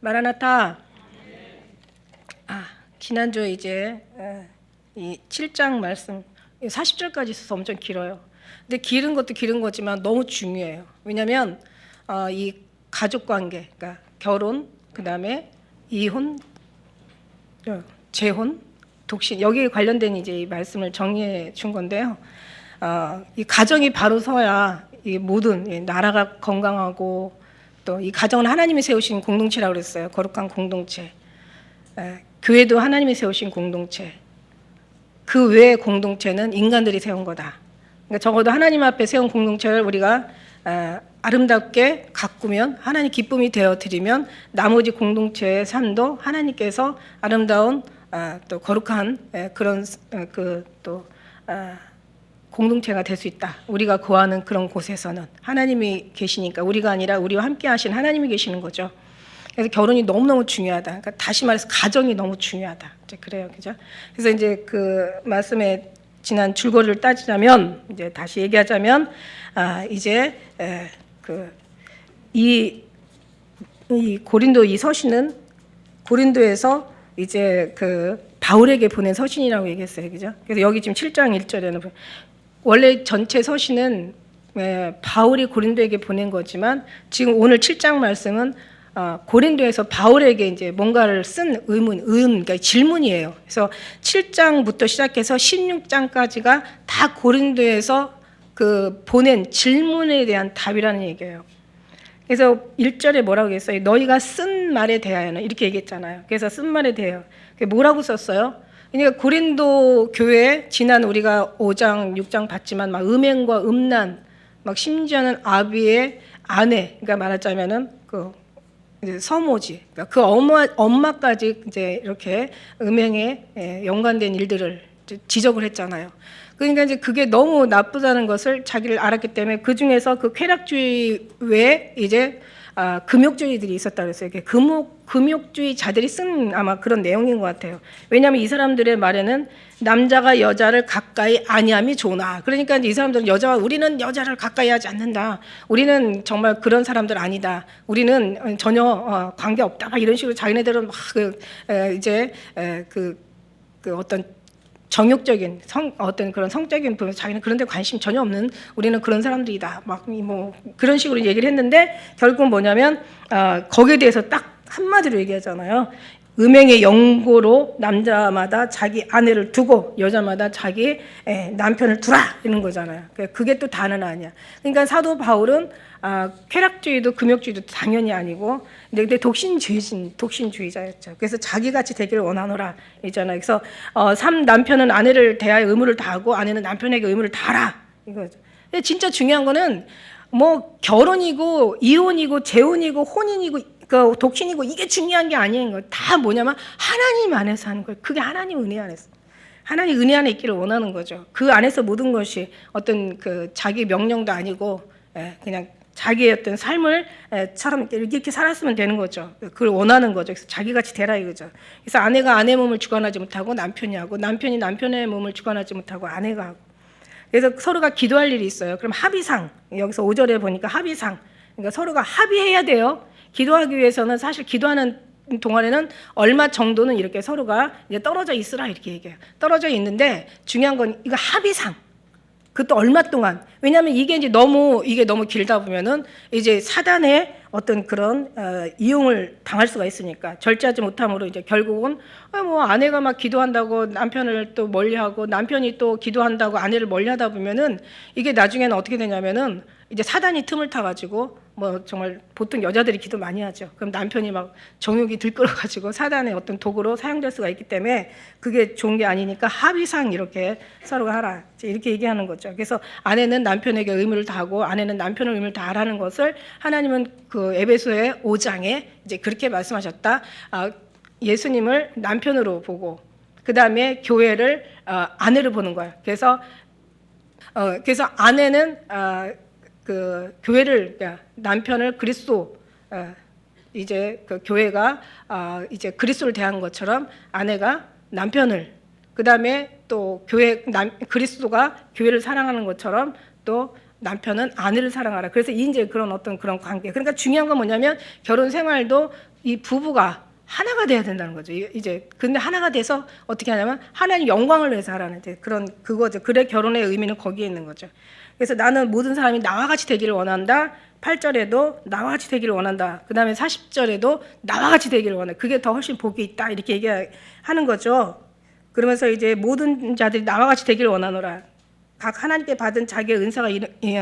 마라나타. 지난주에 이제 이 7장 말씀 40절까지 있어서 엄청 길어요. 근데 길은 것도 길은 거지만 너무 중요해요. 왜냐하면 이 가족 관계, 그러니까 결혼, 그 다음에 이혼, 재혼, 독신, 여기에 관련된 이제 이 말씀을 정리해 준 건데요. 이 가정이 바로 서야 이 모든 나라가 건강하고, 또 이 가정은 하나님이 세우신 공동체라고 그랬어요. 거룩한 공동체. 교회도 하나님이 세우신 공동체. 그 외의 공동체는 인간들이 세운 거다. 그러니까 적어도 하나님 앞에 세운 공동체를 우리가 아름답게 가꾸면, 하나님 기쁨이 되어 드리면 나머지 공동체의 삶도 하나님께서 아름다운 또 거룩한 그런 공동체가 될 수 있다. 우리가 거하는 그런 곳에서는 하나님이 계시니까, 우리가 아니라 우리와 함께 하신 하나님이 계시는 거죠. 그래서 결혼이 너무너무 중요하다. 그러니까 다시 말해서 가정이 너무 중요하다. 이제 그래요. 그죠? 그래서 이제 그 말씀에 지난 줄거리를 따지자면, 이제 다시 얘기하자면, 이제 이 고린도 이 서신은 고린도에서 이제 그 바울에게 보낸 서신이라고 얘기했어요. 그죠? 그래서 여기 지금 7장 1절에는 원래 전체 서신은 바울이 고린도에게 보낸 거지만, 지금 오늘 7장 말씀은 고린도에서 바울에게 이제 뭔가를 쓴 그러니까 질문이에요. 그래서 7장부터 시작해서 16장까지가 다 고린도에서 그 보낸 질문에 대한 답이라는 얘기예요. 그래서 1절에 뭐라고 했어요? 너희가 쓴 말에 대하여는, 이렇게 얘기했잖아요. 그래서 쓴 말에 대하여 뭐라고 썼어요? 그러니까 고린도 교회에 지난 우리가 5장, 6장 봤지만 막 음행과 음란, 막 심지어는 아비의 아내, 그러니까 말하자면은 그 서모지, 그러니까 그 엄마까지 이제 이렇게 음행에 연관된 일들을 지적을 했잖아요. 그러니까 이제 그게 너무 나쁘다는 것을 자기를 알았기 때문에 그 중에서 그 쾌락주의 외에 이제 금욕주의들이 있었다 그랬어요. 금욕주의자들이 쓴 아마 그런 내용인 것 같아요. 왜냐하면 이 사람들의 말에는 남자가 여자를 가까이 아니함이 좋으나, 그러니까 이 사람들은 우리는 여자를 가까이 하지 않는다. 우리는 정말 그런 사람들 아니다. 우리는 전혀 관계 없다. 막 이런 식으로 자기네들은 막 어떤 정욕적인 어떤 그런 성적인 부분, 자기는 그런 데 관심 전혀 없는, 우리는 그런 사람들이다. 막 뭐 그런 식으로 얘기를 했는데, 결국은 뭐냐면 거기에 대해서 딱 한마디로 얘기하잖아요. 음행의 영고로 남자마다 자기 아내를 두고 여자마다 자기 남편을 두라, 이런 거잖아요. 그게 또 다는 아니야. 그러니까 사도 바울은 쾌락주의도 금욕주의도 당연히 아니고, 근데 독신주의자였죠. 그래서 자기같이 되기를 원하노라 있잖아요. 그래서 남편은 아내를 대하여 의무를 다하고 아내는 남편에게 의무를 다하라, 이거죠. 근데 진짜 중요한 거는 뭐 결혼이고 이혼이고 재혼이고 혼인이고 그 독신이고 이게 중요한 게 아닌 거예요. 다 뭐냐면 하나님 안에서 하는 거예요. 그게 하나님 은혜 안에서. 하나님 은혜 안에 있기를 원하는 거죠. 그 안에서 모든 것이 어떤 그 자기 명령도 아니고 그냥 자기의 어떤 삶을처럼 이렇게 살았으면 되는 거죠. 그걸 원하는 거죠. 그래서 자기같이 되라 이거죠. 그래서 아내가 아내 몸을 주관하지 못하고 남편이 하고, 남편이 남편의 몸을 주관하지 못하고 아내가 하고. 그래서 서로가 기도할 일이 있어요. 그럼 합의상, 여기서 5절에 보니까 합의상, 그러니까 서로가 합의해야 돼요. 기도하기 위해서는 사실 기도하는 동안에는 얼마 정도는 이렇게 서로가 이제 떨어져 있으라, 이렇게 얘기해요. 떨어져 있는데 중요한 건 이거 합의상. 그것도 얼마 동안. 왜냐하면 이게 너무 길다 보면은 이제 사단의 어떤 그런 이용을 당할 수가 있으니까, 절제하지 못함으로 이제 결국은 뭐 아내가 막 기도한다고 남편을 또 멀리하고, 남편이 또 기도한다고 아내를 멀리하다 보면은 이게 나중에는 어떻게 되냐면은 이제 사단이 틈을 타가지고, 뭐 정말 보통 여자들이 기도 많이 하죠. 그럼 남편이 막 정욕이 들끓어가지고 사단의 어떤 도구로 사용될 수가 있기 때문에 그게 좋은 게 아니니까 합의상 이렇게 서로가 하라, 이렇게 얘기하는 거죠. 그래서 아내는 남편에게 의무를 다하고 아내는 남편의 의무를 다하라는 것을 하나님은 그 에베소의 5장에 이제 그렇게 말씀하셨다. 예수님을 남편으로 보고 그 다음에 교회를 아내로 보는 거예요. 그래서 아내는 그 교회를, 그러니까 남편을 그리스도, 이제 그 교회가 이제 그리스도를 대한 것처럼 아내가 남편을, 그 다음에 또 그리스도가 교회를 사랑하는 것처럼 또 남편은 아내를 사랑하라. 그래서 이제 그런 어떤 그런 관계. 그러니까 중요한 건 뭐냐면 결혼 생활도 이 부부가 하나가 돼야 된다는 거죠. 이제 근데 하나가 돼서 어떻게 하냐면 하나님 영광을 위해서 하라는 이제 그런 그거죠. 그래 결혼의 의미는 거기에 있는 거죠. 그래서 나는 모든 사람이 나와 같이 되기를 원한다. 8절에도 나와 같이 되기를 원한다. 그 다음에 40절에도 나와 같이 되기를 원해. 그게 더 훨씬 복이 있다. 이렇게 얘기하는 거죠. 그러면서 이제 모든 자들이 나와 같이 되기를 원하노라. 각 하나님께 받은 자기의 은사가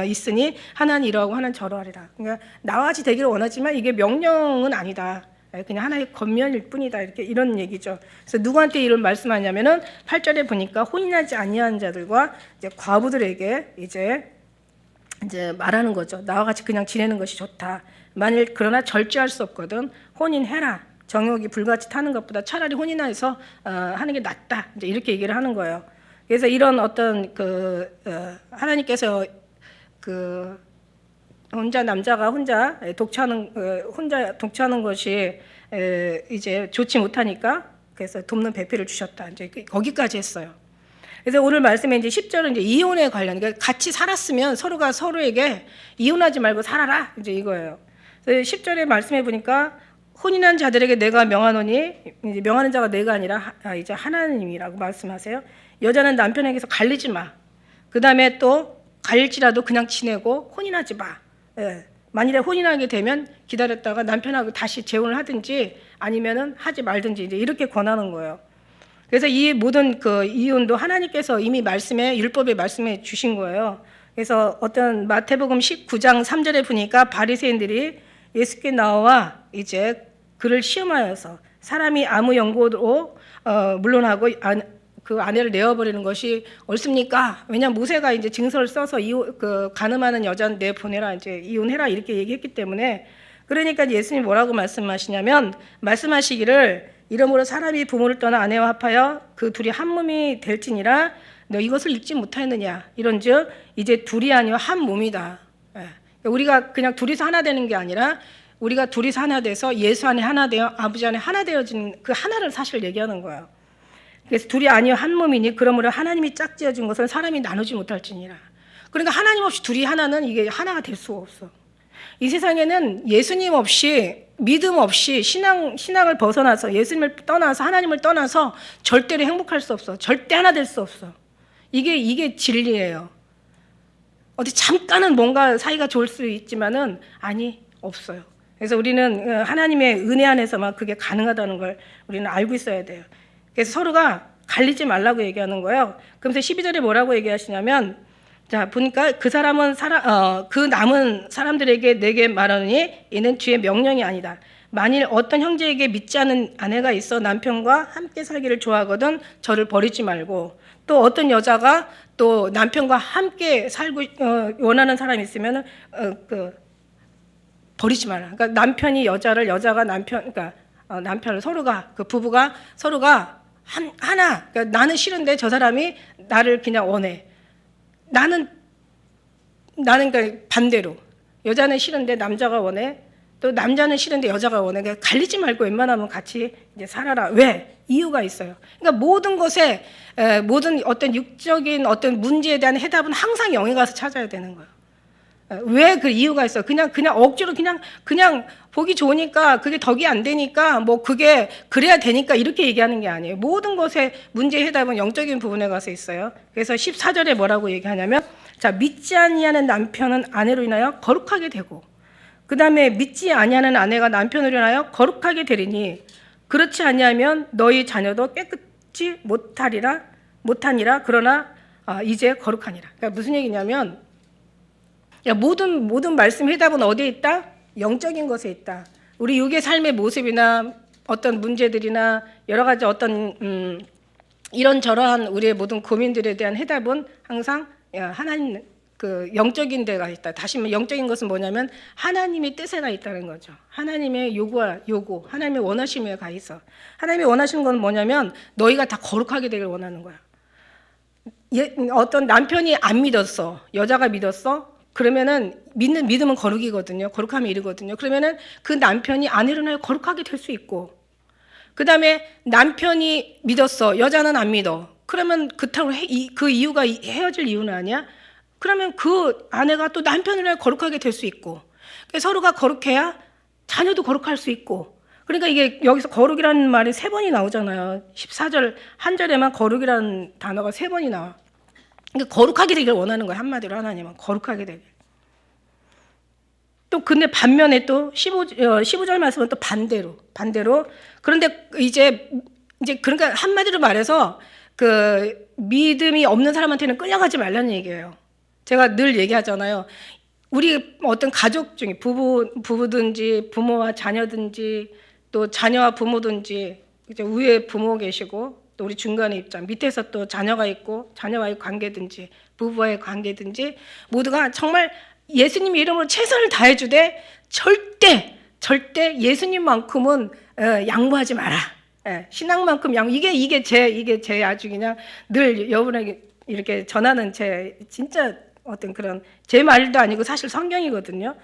있으니 하나는 이러하고 하나는 저러하리라. 그러니까 나와 같이 되기를 원하지만 이게 명령은 아니다. 그냥 하나의 권면일 뿐이다. 이렇게 이런 얘기죠. 그래서 누구한테 이런 말씀하냐면은 8절에 보니까 혼인하지 아니한 자들과 이제 과부들에게 이제 말하는 거죠. 나와 같이 그냥 지내는 것이 좋다. 만일 그러나 절제할 수 없거든 혼인해라. 정욕이 불같이 타는 것보다 차라리 혼인해서 하는 게 낫다. 이제 이렇게 얘기를 하는 거예요. 그래서 이런 어떤 하나님께서 혼자 남자가 혼자 독차는 것이 이제 좋지 못하니까 그래서 돕는 배필을 주셨다. 이제 거기까지 했어요. 그래서 오늘 말씀에 이제 10절은 이제 이혼에 관련, 그러니까 같이 살았으면 서로가 서로에게 이혼하지 말고 살아라. 이제 이거예요. 그래서 10절에 말씀해 보니까 혼인한 자들에게 내가 명하노니, 이제 명하는 자가 내가 아니라 이제 하나님이라고 말씀하세요. 여자는 남편에게서 갈리지 마. 그 다음에 또 갈릴지라도 그냥 지내고 혼인하지 마. 예. 만일에 혼인하게 되면 기다렸다가 남편하고 다시 재혼을 하든지 아니면은 하지 말든지 이제 이렇게 권하는 거예요. 그래서 이 모든 그 이혼도 하나님께서 이미 율법에 말씀해 주신 거예요. 그래서 어떤 마태복음 19장 3절에 보니까 바리새인들이 예수께 나와 이제 그를 시험하여서 사람이 아무 연고로 물론하고 그 아내를 내어버리는 것이 옳습니까? 왜냐하면 모세가 이제 증서를 써서 간음하는 여자는 내보내라, 이제 이혼해라 이렇게 얘기했기 때문에. 그러니까 예수님이 뭐라고 말씀하시기를 이러므로 사람이 부모를 떠나 아내와 합하여 그 둘이 한 몸이 될지니라. 너 이것을 읽지 못하였느냐? 이런즉 이제 둘이 아니요 한 몸이다. 우리가 그냥 둘이서 하나 되는 게 아니라 우리가 둘이서 하나 돼서 예수 안에 하나 되어 아버지 안에 하나 되어진 그 하나를 사실 얘기하는 거예요. 그래서 둘이 아니요 한 몸이니 그러므로 하나님이 짝지어준 것은 사람이 나누지 못할지니라. 그러니까 하나님 없이 둘이 하나는 이게 하나가 될 수가 없어. 이 세상에는 예수님 없이 믿음 없이 신앙을 벗어나서 예수님을 떠나서 하나님을 떠나서 절대로 행복할 수 없어. 절대 하나 될 수 없어. 이게 진리예요. 어디 잠깐은 뭔가 사이가 좋을 수 있지만은 아니 없어요. 그래서 우리는 하나님의 은혜 안에서만 그게 가능하다는 걸 우리는 알고 있어야 돼요. 그래서 서로가 갈리지 말라고 얘기하는 거예요. 그러면서 12절에 뭐라고 얘기하시냐면 자 보니까 그 사람은 그 남은 사람들에게 내게 말하니 이는 주의 명령이 아니다. 만일 어떤 형제에게 믿지 않는 아내가 있어 남편과 함께 살기를 좋아하거든 저를 버리지 말고, 또 어떤 여자가 또 남편과 함께 살고 원하는 사람이 있으면 버리지 말라. 그러니까 남편이 여자를, 여자가 그러니까 남편을 서로가 부부가 서로가 하나. 그러니까 나는 싫은데 저 사람이 나를 그냥 원해. 나는 그러니까 반대로 여자는 싫은데 남자가 원해. 또 남자는 싫은데 여자가 원해. 그러니까 갈리지 말고 웬만하면 같이 이제 살아라. 왜? 이유가 있어요. 그러니까 모든 것에 모든 어떤 육적인 어떤 문제에 대한 해답은 항상 영에 가서 찾아야 되는 거예요. 왜 그 이유가 있어? 그냥 억지로 그냥 보기 좋으니까 그게 덕이 안 되니까 뭐 그게 그래야 되니까 이렇게 얘기하는 게 아니에요. 모든 것의 문제 해답은 영적인 부분에 가서 있어요. 그래서 14절에 뭐라고 얘기하냐면 자 믿지 아니하는 남편은 아내로 인하여 거룩하게 되고 그 다음에 믿지 아니하는 아내가 남편으로 인하여 거룩하게 되리니 그렇지 아니하면 너희 자녀도 깨끗이 못하니라 그러나 이제 거룩하니라. 그러니까 무슨 얘기냐면 모든 말씀 해답은 어디에 있다? 영적인 것에 있다. 우리 육의 삶의 모습이나 어떤 문제들이나 여러 가지 어떤 이런저러한 우리의 모든 고민들에 대한 해답은 항상 하나님 그 영적인 데가 있다. 다시 말해 영적인 것은 뭐냐면 하나님의 뜻에가 있다는 거죠. 하나님의 요구, 하나님의 원하심에 가 있어. 하나님이 원하시는 건 뭐냐면 너희가 다 거룩하게 되길 원하는 거야. 어떤 남편이 안 믿었어. 여자가 믿었어. 그러면은 믿음은 거룩이거든요. 거룩함이 이르거든요. 그러면은 그 남편이 아내로 인하여 거룩하게 될 수 있고, 그 다음에 남편이 믿었어. 여자는 안 믿어. 그러면 그렇다고 그 이유가 헤어질 이유는 아니야. 그러면 그 아내가 또 남편을 거룩하게 될 수 있고, 서로가 거룩해야 자녀도 거룩할 수 있고. 그러니까 이게 여기서 거룩이라는 말이 3번이 나오잖아요. 14절 한 절에만 거룩이라는 단어가 3번이 나와. 그러니까 거룩하게 되길 원하는 거예요. 한마디로 하나님은 거룩하게 되길. 또 근데 반면에 또 15절 말씀은 또 반대로. 그런데 이제 그러니까 한마디로 말해서 그 믿음이 없는 사람한테는 끌려가지 말라는 얘기예요. 제가 늘 얘기하잖아요. 우리 어떤 가족 중에 부부든지 부모와 자녀든지 또 자녀와 부모든지 이제 위에 부모 계시고 또 우리 중간에 입장 밑에서 또 자녀가 있고 자녀와의 관계든지 부부와의 관계든지 모두가 정말 예수님 이름으로 최선을 다해주되 절대 예수님만큼은 양보하지 마라. 신앙만큼 이게 제 아주 그냥 늘 여러분에게 이렇게 전하는 제 진짜 어떤 그런 제 말도 아니고 사실 성경이거든요.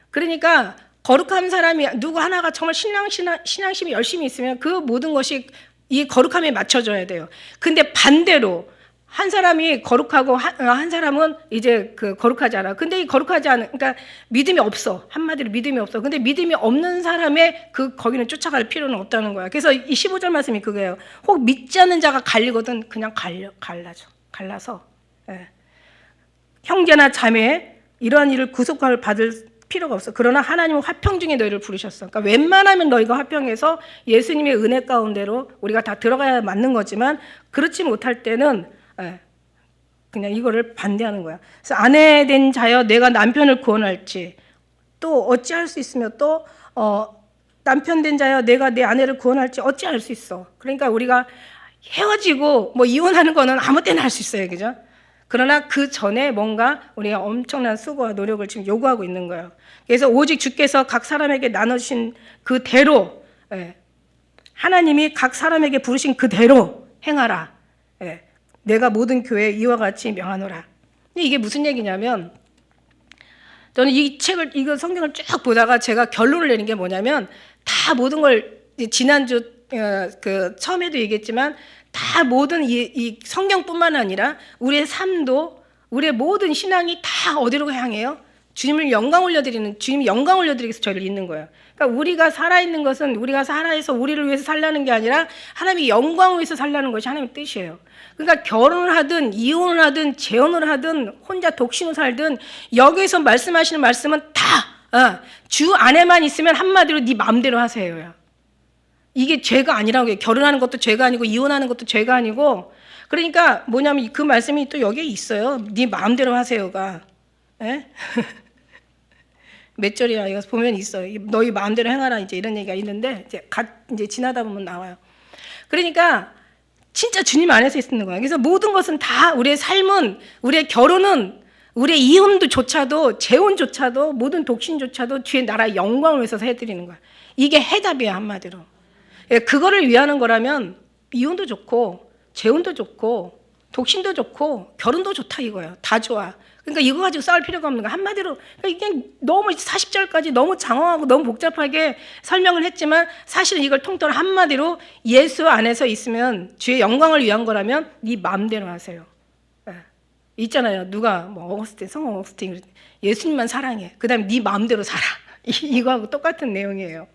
그러니까 거룩한 사람이 누구 하나가 정말 신앙심이 열심히 있으면 그 모든 것이 이 거룩함에 맞춰져야 돼요. 근데 반대로 한 사람이 거룩하고 한 사람은 이제 그 거룩하지 않아. 근데 이 거룩하지 않은, 그러니까 믿음이 없어. 한마디로 믿음이 없어. 근데 믿음이 없는 사람의 거기는 쫓아갈 필요는 없다는 거야. 그래서 이 15절 말씀이 그거예요. 혹 믿지 않는 자가 갈리거든 그냥 갈라서. 예. 형제나 자매 이러한 일을 구속을 받을 필요가 없어. 그러나 하나님은 화평 중에 너희를 부르셨어. 그러니까 웬만하면 너희가 화평해서 예수님의 은혜 가운데로 우리가 다 들어가야 맞는 거지만 그렇지 못할 때는 그냥 이거를 반대하는 거야. 그래서 아내 된 자여 내가 남편을 구원할지 또 어찌할 수 있으며 또 남편 된 자여 내가 내 아내를 구원할지 어찌할 수 있어. 그러니까 우리가 헤어지고 뭐 이혼하는 거는 아무 때나 할 수 있어요. 그죠? 그러나 그 전에 뭔가 우리가 엄청난 수고와 노력을 지금 요구하고 있는 거예요. 그래서 오직 주께서 각 사람에게 나누신 그대로 하나님이 각 사람에게 부르신 그대로 행하라. 내가 모든 교회에 이와 같이 명하노라. 이게 무슨 얘기냐면 저는 이거 성경을 쭉 보다가 제가 결론을 내린 게 뭐냐면 다 모든 걸 지난주 그 처음에도 얘기했지만 다 모든 이 성경뿐만 아니라 우리의 삶도 우리의 모든 신앙이 다 어디로 향해요? 주님을 영광 올려드리는 주님 영광 올려드리기 위해서 저희를 있는 거예요. 그러니까 우리가 살아있는 것은 우리가 살아서 우리를 위해서 살라는 게 아니라 하나님의 영광을 위해서 살라는 것이 하나님의 뜻이에요. 그러니까 결혼을 하든 이혼을 하든 재혼을 하든 혼자 독신으로 살든 여기에서 말씀하시는 말씀은 다 주 안에만 있으면 한마디로 네 마음대로 하세요요. 이게 죄가 아니라고 해요. 결혼하는 것도 죄가 아니고 이혼하는 것도 죄가 아니고 그러니까 뭐냐면 그 말씀이 또 여기에 있어요. 네 마음대로 하세요가. 몇 절이야? 이거 보면 있어요. 너희 마음대로 행하라 이제 이런 얘기가 있는데 이제 지나다 보면 나와요. 그러니까 진짜 주님 안에서 있는 거예요. 그래서 모든 것은 다 우리의 삶은 우리의 결혼은 우리의 이혼조차도 재혼조차도 모든 독신조차도 주의 나라의 영광을 위해서 해드리는 거야. 이게 해답이야 한마디로. 그거를 위하는 거라면 이혼도 좋고 재혼도 좋고 독신도 좋고 결혼도 좋다 이거예요. 다 좋아. 그러니까 이거 가지고 싸울 필요가 없는 거야. 한마디로 이게 너무 40절까지 너무 장황하고 너무 복잡하게 설명을 했지만 사실은 이걸 통틀어 한마디로 예수 안에서 있으면 주의 영광을 위한 거라면 네 마음대로 하세요. 있잖아요. 누가 뭐 어거스틴, 성 어거스틴 예수님만 사랑해. 그다음에 네 마음대로 살아. 이거하고 똑같은 내용이에요.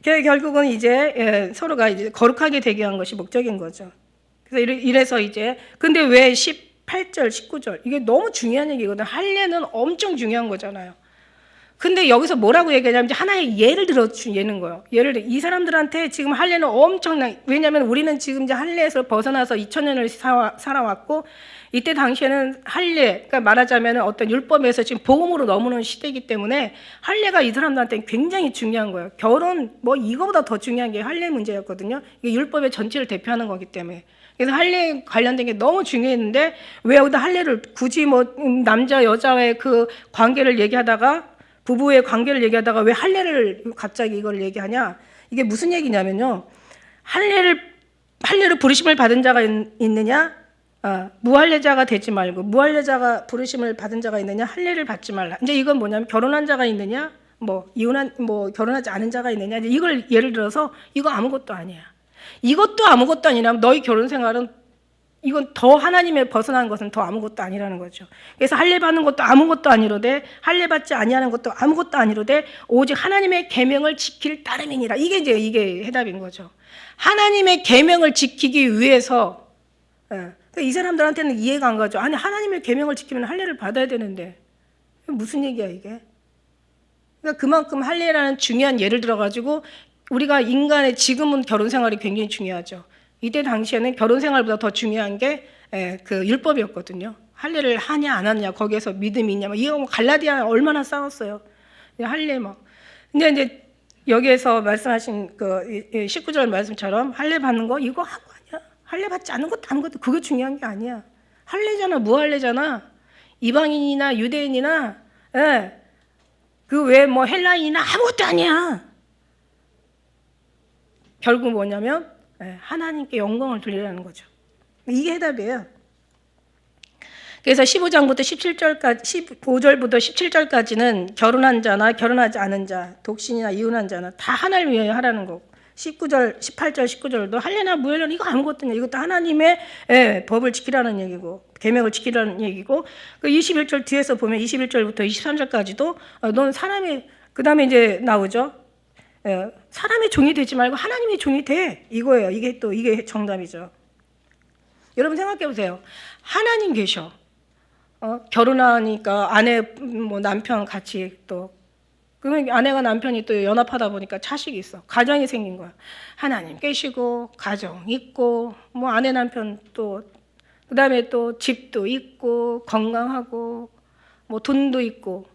결국은 이제 서로가 이제 거룩하게 되게 한 것이 목적인 거죠. 그래서 이래서 이제 근데 왜 18절, 19절 이게 너무 중요한 얘기거든. 할례는 엄청 중요한 거잖아요. 근데 여기서 뭐라고 얘기하냐면 하나의 예를 들어 예는 거예요. 예를 들어 이 사람들한테 지금 할례는 엄청난 왜냐하면 우리는 지금 이제 할례에서 벗어나서 2000년을 살아왔고 이때 당시에는 할례 그러니까 말하자면 어떤 율법에서 지금 복음으로 넘어오는 시대이기 때문에 할례가 이 사람들한테 굉장히 중요한 거예요. 결혼 뭐 이거보다 더 중요한 게 할례 문제였거든요. 이게 율법의 전체를 대표하는 거기 때문에. 그래서 할례 관련된 게 너무 중요했는데 왜 여기다 할례를 굳이 뭐 남자 여자의 그 관계를 얘기하다가 부부의 관계를 얘기하다가 왜 할례를 갑자기 이걸 얘기하냐? 이게 무슨 얘기냐면요. 할례를 부르심을 받은 자가 있느냐? 무할례자가 되지 말고 무할례자가 부르심을 받은 자가 있느냐? 할례를 받지 말라. 이제 이건 뭐냐면 결혼한 자가 있느냐? 뭐 결혼하지 않은 자가 있느냐? 이걸 예를 들어서 이거 아무것도 아니야. 이것도 아무것도 아니라면 너희 결혼 생활은 이건 더 하나님에 벗어난 것은 더 아무것도 아니라는 거죠. 그래서 할례 받는 것도 아무것도 아니로되 할례 받지 아니하는 것도 아무것도 아니로되 오직 하나님의 계명을 지킬 따름이니라. 이게 해답인 거죠. 하나님의 계명을 지키기 위해서 이 사람들한테는 이해가 안 가죠. 아니 하나님의 계명을 지키면 할례를 받아야 되는데 무슨 얘기야 이게? 그러니까 그만큼 할례라는 중요한 예를 들어가지고 우리가 인간의 지금은 결혼 생활이 굉장히 중요하죠. 이때 당시에는 결혼 생활보다 더 중요한 게 그 율법이었거든요. 할례를 하냐 안 하냐 거기에서 믿음이 있냐 막 이거 갈라디아 얼마나 싸웠어요. 할례 막. 근데 이제 여기에서 말씀하신 그 19절 말씀처럼 할례 받는 거 이거 하고 아니야. 할례 받지 않는 것도 아무것도 그게 중요한 게 아니야. 할례잖아 무할례잖아. 이방인이나 유대인이나 그 외 뭐 헬라인이나 아무것도 아니야. 결국 뭐냐면 하나님께 영광을 돌리라는 거죠. 이게 해답이에요. 그래서 15장부터 17절까지 15절부터 17절까지는 결혼한 자나 결혼하지 않은 자, 독신이나 이혼한 자나 다 하나를 위하여 하라는 거고 19절, 18절, 19절도 할례나 무할례나 이거 아무것도 아니야. 이것도 하나님의 법을 지키라는 얘기고 계명을 지키라는 얘기고 그 21절 뒤에서 보면 21절부터 23절까지도 넌 사람의 그다음에 이제 나오죠. 사람의 종이 되지 말고 하나님의 종이 돼. 이거예요. 이게 정답이죠. 여러분 생각해 보세요. 하나님 계셔. 결혼하니까 아내 뭐 남편 같이 또 그러면 아내가 남편이 또 연합하다 보니까 자식이 있어. 가정이 생긴 거야. 하나님 계시고 가정 있고 뭐 아내 남편 또 그다음에 또 집도 있고 건강하고 뭐 돈도 있고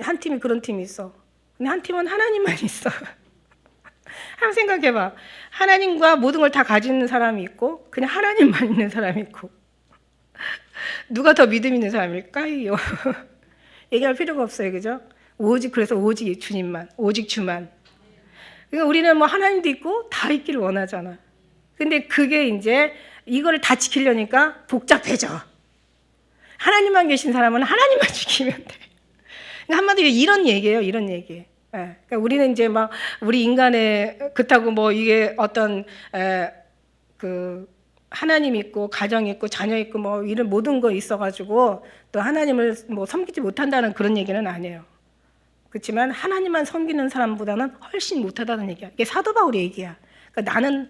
한 팀이 그런 팀이 있어. 근데 한 팀은 하나님만 있어. 한번 생각해봐. 하나님과 모든 걸 다 가지는 사람이 있고 그냥 하나님만 있는 사람이 있고 누가 더 믿음 있는 사람일까요? 얘기할 필요가 없어요. 그죠? 그래서 오직 주님만, 오직 주만. 그러니까 우리는 뭐 하나님도 있고 다 있기를 원하잖아. 근데 그게 이제 이거를 다 지키려니까 복잡해져. 하나님만 계신 사람은 하나님만 지키면 돼. 그러니까 한마디로 이런 얘기예요. 이런 얘기. 그러니까 우리는 이제 막 우리 인간의 그렇다고 뭐 이게 어떤 그 하나님 있고 가정 있고 자녀 있고 뭐 이런 모든 거 있어가지고 또 하나님을 뭐 섬기지 못한다는 그런 얘기는 아니에요. 그렇지만 하나님만 섬기는 사람보다는 훨씬 못하다는 얘기야. 이게 사도 바울의 얘기야. 그러니까 나는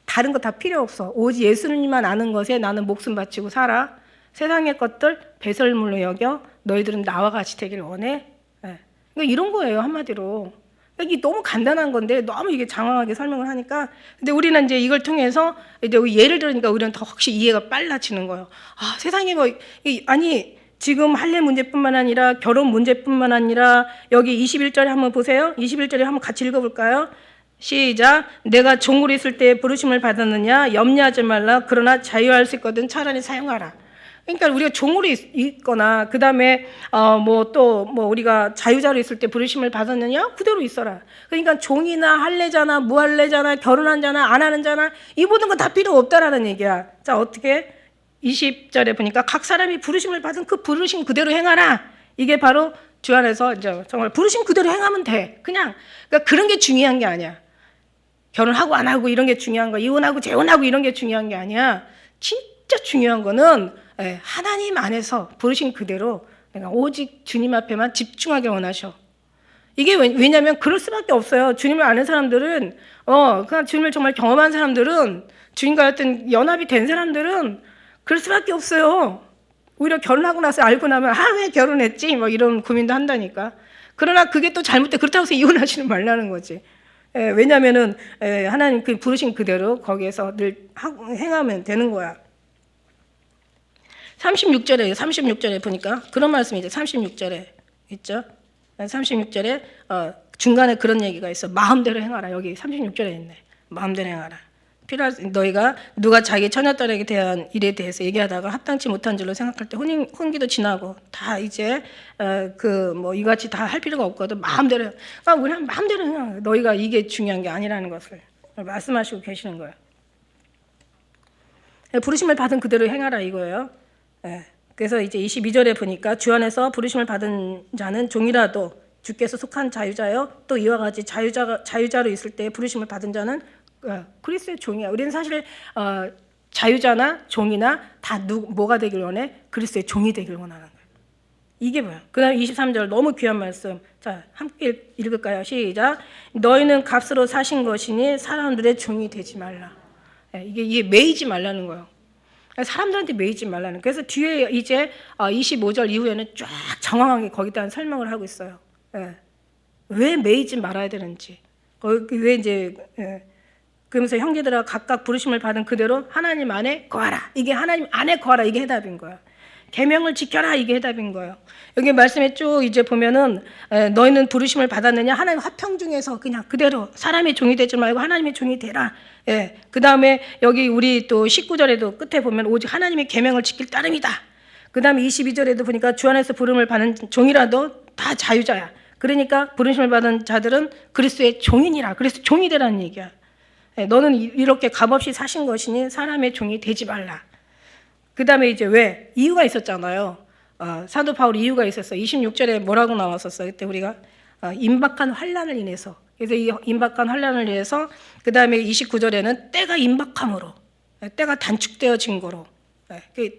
다른 거 다 필요 없어. 오직 예수님만 아는 것에 나는 목숨 바치고 살아. 세상의 것들 배설물로 여겨. 너희들은 나와 같이 되길 원해. 그러니까 이런 거예요 한마디로. 그러니까 이게 너무 간단한 건데 너무 이게 장황하게 설명을 하니까 근데 우리는 이제 이걸 통해서 이제 예를 들으니까 우리는 더 확실히 이해가 빨라지는 거예요. 아 세상에 뭐 아니 지금 할례 문제뿐만 아니라 결혼 문제뿐만 아니라 여기 21절에 한번 보세요. 21절에 한번 같이 읽어볼까요? 시작. 내가 종으로 있을 때 부르심을 받았느냐 염려하지 말라. 그러나 자유할 수 있거든 차라리 사용하라. 그러니까 우리가 종으로 있거나 그 다음에 뭐 또 뭐 우리가 자유자로 있을 때 부르심을 받았느냐 그대로 있어라. 그러니까 종이나 할례자나 무할례자나 결혼한 자나 안 하는 자나 이 모든 거 다 필요 없다라는 얘기야. 자 어떻게 20절에 보니까 각 사람이 부르심을 받은 그 부르심 그대로 행하라. 이게 바로 주 안에서 이제 정말 부르심 그대로 행하면 돼. 그러니까 그런 게 중요한 게 아니야. 결혼하고 안 하고 이런 게 중요한 거, 이혼하고 재혼하고 이런 게 중요한 게 아니야. 진짜 중요한 거는 하나님 안에서 부르신 그대로 내가 오직 주님 앞에만 집중하게 원하셔. 이게 왜냐하면 그럴 수밖에 없어요. 주님을 아는 사람들은 그냥 주님을 정말 경험한 사람들은 주님과 어떤 연합이 된 사람들은 그럴 수밖에 없어요. 오히려 결혼하고 나서 알고 나면 왜 결혼했지? 뭐 이런 고민도 한다니까. 그러나 그게 또 잘못돼 그렇다고 해서 이혼하지는 말라는 거지. 왜냐하면은 하나님 그 부르신 그대로 거기에서 늘 행하면 되는 거야. 36절에 보니까 그런 말씀이 이제 36절에 있죠. 36절에 중간에 그런 얘기가 있어. 마음대로 행하라. 여기 36절에 있네. 마음대로 행하라. 너희가 누가 자기 처녀딸에게 대한 일에 대해서 얘기하다가 합당치 못한 줄로 생각할 때 혼기도 지나고 다 이제 그 뭐 이같이 다 할 필요가 없거든. 마음대로 우리는 마음대로 행하라. 너희가 이게 중요한 게 아니라는 것을 말씀하시고 계시는 거예요. 부르심을 받은 그대로 행하라 이거예요. 그래서 이제 22절에 보니까 주 안에서 부르심을 받은 자는 종이라도 주께서 속한 자유자요. 또 이와 같이 자유자로 있을 때 부르심을 받은 자는 그리스도의 종이야. 우리는 사실 자유자나 종이나 다 뭐가 되길 원해? 그리스도의 종이 되길 원하는 거예요. 이게 뭐야? 그 다음 23절 너무 귀한 말씀. 자, 함께 읽을까요? 시작. 너희는 값으로 사신 것이니 사람들의 종이 되지 말라. 이게 매이지 말라는 거예요. 사람들한테 매이지 말라는. 그래서 뒤에 이제 25절 이후에는 쫙 정확하게 거기다 설명을 하고 있어요. 왜 매이지 말아야 되는지. 왜 이제 그러면서 형제들아 각각 부르심을 받은 그대로 하나님 안에 거하라. 이게 하나님 안에 거하라. 이게 해답인 거예요. 계명을 지켜라. 이게 해답인 거예요. 여기 말씀에 쭉 이제 보면은 너희는 부르심을 받았느냐? 하나님 화평 중에서 그냥 그대로 사람의 종이 되지 말고 하나님의 종이 되라. 그 다음에 여기 우리 또 19절에도 끝에 보면 오직 하나님의 계명을 지킬 따름이다. 그 다음에 22절에도 보니까 주 안에서 부름을 받은 종이라도 다 자유자야. 그러니까 부르심을 받은 자들은 그리스도의 종이니라. 그래서 종이 되라는 얘기야. 너는 이렇게 값없이 사신 것이니 사람의 종이 되지 말라. 그 다음에 이제 왜? 이유가 있었잖아요. 사도 바울 이유가 있었어요. 26절에 뭐라고 나왔었어요? 그때 우리가 임박한 환난을 인해서. 그래서 이 임박한 환난을 인해서 그 다음에 29절에는 때가 임박함으로, 때가 단축되어진 거로.